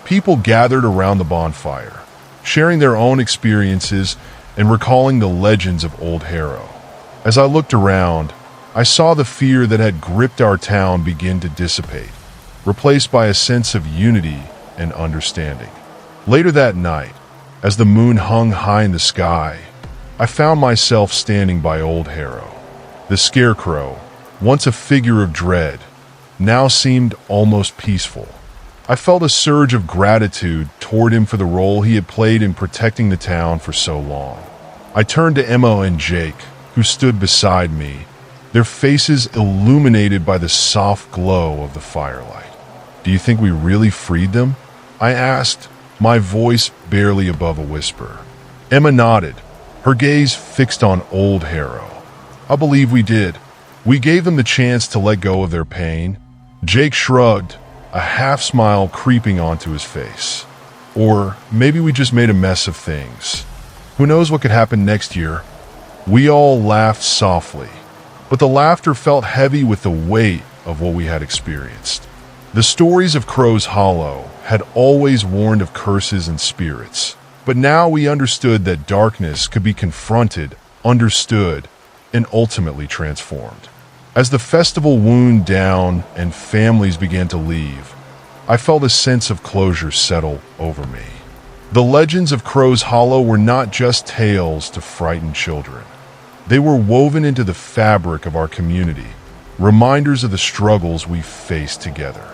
S1: People gathered around the bonfire, sharing their own experiences and recalling the legends of Old Harrow. As I looked around, I saw the fear that had gripped our town begin to dissipate, replaced by a sense of unity and understanding. Later that night, as the moon hung high in the sky, I found myself standing by Old Harrow. The scarecrow, once a figure of dread, now seemed almost peaceful. I felt a surge of gratitude toward him for the role he had played in protecting the town for so long. I turned to Emma and Jake, who stood beside me, their faces illuminated by the soft glow of the firelight. "Do you think we really freed them?" I asked, my voice barely above a whisper. Emma nodded, her gaze fixed on Old Harrow. "I believe we did. We gave them the chance to let go of their pain." Jake shrugged, a half-smile creeping onto his face. "Or maybe we just made a mess of things. Who knows what could happen next year?" We all laughed softly, but the laughter felt heavy with the weight of what we had experienced. The stories of Crow's Hollow had always warned of curses and spirits, but now we understood that darkness could be confronted, understood, and ultimately transformed. As the festival wound down and families began to leave, I felt a sense of closure settle over me. The legends of Crow's Hollow were not just tales to frighten children. They were woven into the fabric of our community, reminders of the struggles we faced together.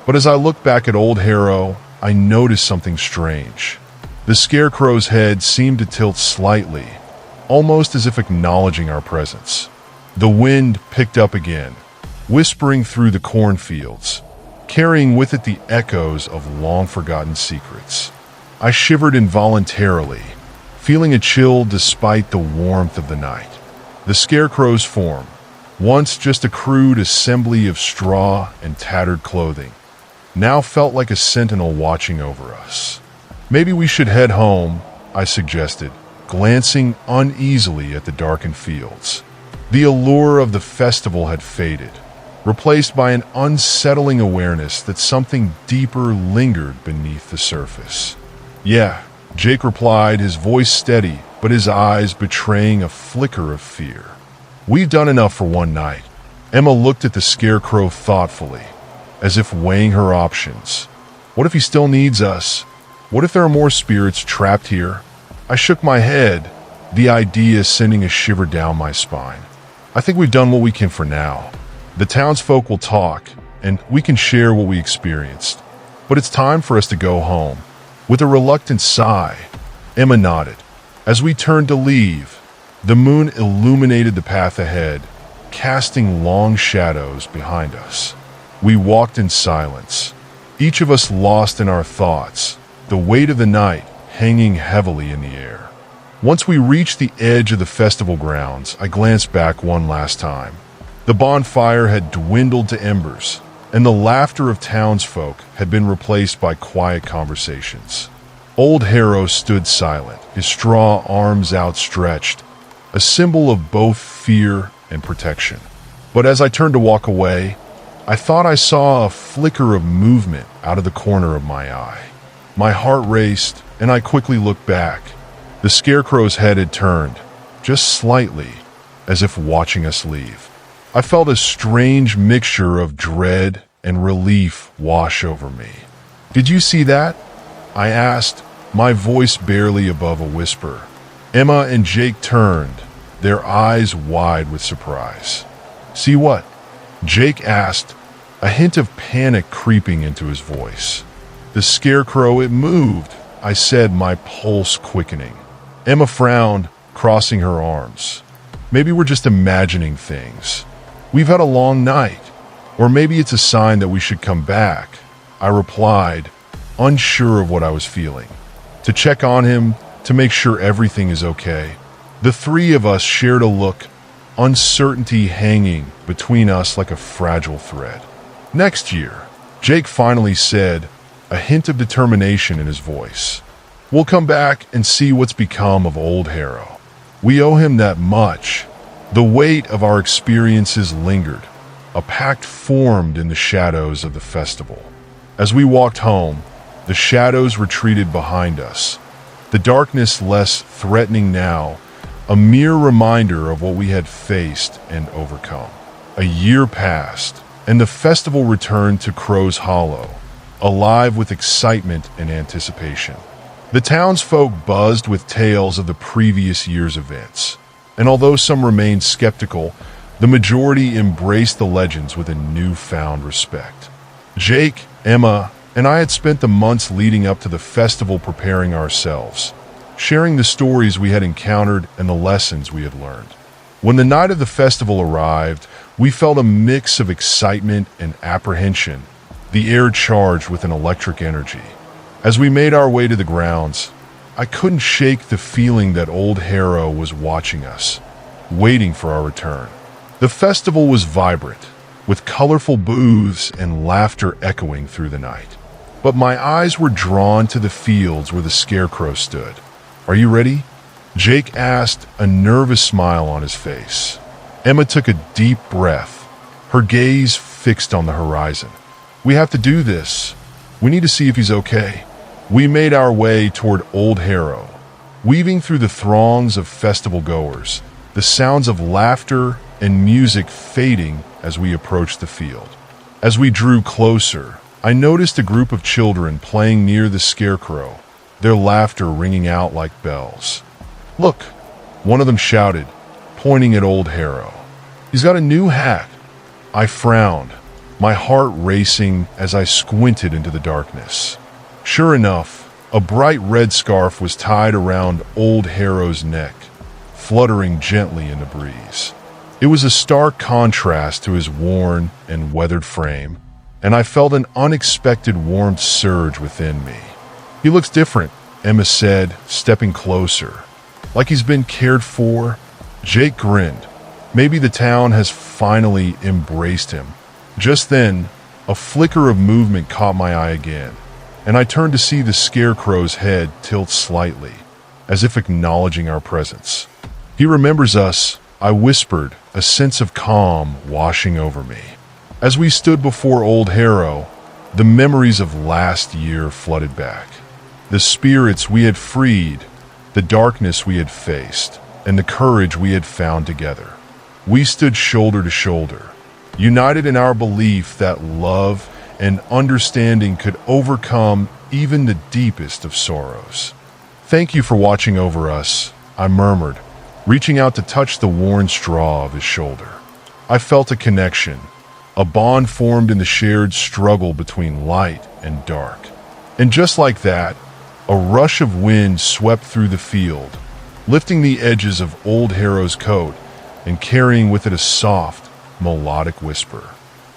S1: But as I looked back at Old Harrow, I noticed something strange. The scarecrow's head seemed to tilt slightly, almost as if acknowledging our presence. The wind picked up again, whispering through the cornfields, carrying with it the echoes of long-forgotten secrets. I shivered involuntarily, feeling a chill despite the warmth of the night. The scarecrow's form, once just a crude assembly of straw and tattered clothing, now felt like a sentinel watching over us. "Maybe we should head home," I suggested, glancing uneasily at the darkened fields. The allure of the festival had faded, replaced by an unsettling awareness that something deeper lingered beneath the surface. "Yeah," Jake replied, his voice steady, but his eyes betraying a flicker of fear. "We've done enough for one night." Emma looked at the scarecrow thoughtfully, as if weighing her options. What if he still needs us? What if there are more spirits trapped here? I shook my head, the idea sending a shiver down my spine. "I think we've done what we can for now. The townsfolk will talk, and we can share what we experienced. But it's time for us to go home." With a reluctant sigh, Emma nodded. As we turned to leave, the moon illuminated the path ahead, casting long shadows behind us. We walked in silence, each of us lost in our thoughts, the weight of the night hanging heavily in the air. Once we reached the edge of the festival grounds, I glanced back one last time. The bonfire had dwindled to embers, and the laughter of townsfolk had been replaced by quiet conversations. Old Harrow stood silent, his straw arms outstretched, a symbol of both fear and protection. But as I turned to walk away, I thought I saw a flicker of movement out of the corner of my eye. My heart raced, and I quickly looked back. The scarecrow's head had turned, just slightly, as if watching us leave. I felt a strange mixture of dread and relief wash over me. "Did you see that?" I asked, my voice barely above a whisper. Emma and Jake turned, their eyes wide with surprise. "See what?" Jake asked, a hint of panic creeping into his voice. "The scarecrow, it moved," I said, my pulse quickening. Emma frowned, crossing her arms. "Maybe we're just imagining things. We've had a long night. Or maybe it's a sign that we should come back," I replied, unsure of what I was feeling. "To check on him, to make sure everything is okay." The three of us shared a look, uncertainty hanging between us like a fragile thread. "Next year," Jake finally said, a hint of determination in his voice. "We'll come back and see what's become of Old Harrow. We owe him that much." The weight of our experiences lingered, a pact formed in the shadows of the festival. As we walked home, The shadows retreated behind us, the darkness less threatening now, a mere reminder of what we had faced and overcome. A year passed, and the festival returned to Crow's Hollow, alive with excitement and anticipation. The townsfolk buzzed with tales of the previous year's events, and although some remained skeptical, the majority embraced the legends with a newfound respect. Jake, Emma, and I had spent the months leading up to the festival preparing ourselves, sharing the stories we had encountered and the lessons we had learned. When the night of the festival arrived, we felt a mix of excitement and apprehension, the air charged with an electric energy. As we made our way to the grounds, I couldn't shake the feeling that Old Harrow was watching us, waiting for our return. The festival was vibrant, with colorful booths and laughter echoing through the night. But my eyes were drawn to the fields where the scarecrow stood. "Are you ready?" Jake asked, a nervous smile on his face. Emma took a deep breath, her gaze fixed on the horizon. "We have to do this. We need to see if he's okay." We made our way toward Old Harrow, weaving through the throngs of festival goers, the sounds of laughter and music fading as we approached the field. As we drew closer, I noticed a group of children playing near the scarecrow, their laughter ringing out like bells. "Look," one of them shouted, pointing at Old Harrow. "He's got a new hat." I frowned, my heart racing as I squinted into the darkness. Sure enough, a bright red scarf was tied around Old Harrow's neck, fluttering gently in the breeze. It was a stark contrast to his worn and weathered frame, and I felt an unexpected warmth surge within me. "He looks different," Emma said, stepping closer. "Like he's been cared for." Jake grinned. Maybe the town has finally embraced him. Just then, a flicker of movement caught my eye again, and I turned to see the scarecrow's head tilt slightly, as if acknowledging our presence. "He remembers us," I whispered, a sense of calm washing over me. As we stood before Old Harrow, the memories of last year flooded back. The spirits we had freed, the darkness we had faced, and the courage we had found together. We stood shoulder to shoulder, united in our belief that love and understanding could overcome even the deepest of sorrows. "Thank you for watching over us," I murmured, reaching out to touch the worn straw of his shoulder. I felt a connection, a bond formed in the shared struggle between light and dark. And just like that, a rush of wind swept through the field, lifting the edges of Old Harrow's coat and carrying with it a soft, melodic whisper.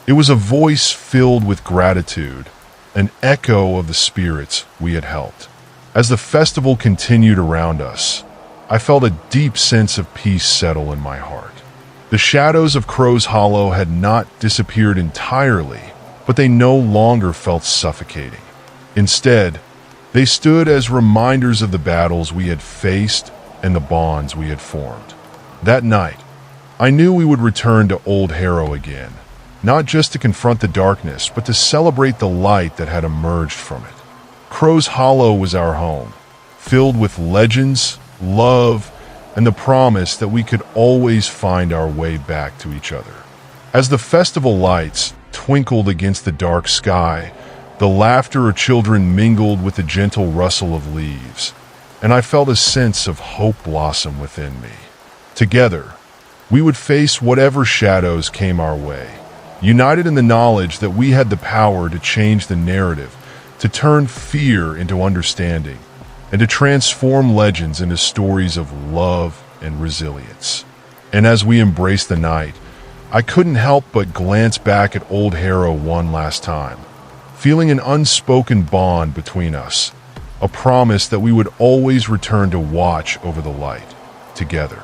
S1: It was a voice filled with gratitude, an echo of the spirits we had helped. As the festival continued around us, I felt a deep sense of peace settle in my heart. The shadows of Crow's Hollow had not disappeared entirely, but they no longer felt suffocating. Instead, they stood as reminders of the battles we had faced and the bonds we had formed. That night, I knew we would return to Old Harrow again, not just to confront the darkness, but to celebrate the light that had emerged from it. Crow's Hollow was our home, filled with legends, love, and the promise that we could always find our way back to each other. As the festival lights twinkled against the dark sky, the laughter of children mingled with the gentle rustle of leaves, and I felt a sense of hope blossom within me. Together, we would face whatever shadows came our way, united in the knowledge that we had the power to change the narrative, to turn fear into understanding, and to transform legends into stories of love and resilience. And as we embraced the night, I couldn't help but glance back at Old Harrow one last time, feeling an unspoken bond between us, a promise that we would always return to watch over the light together.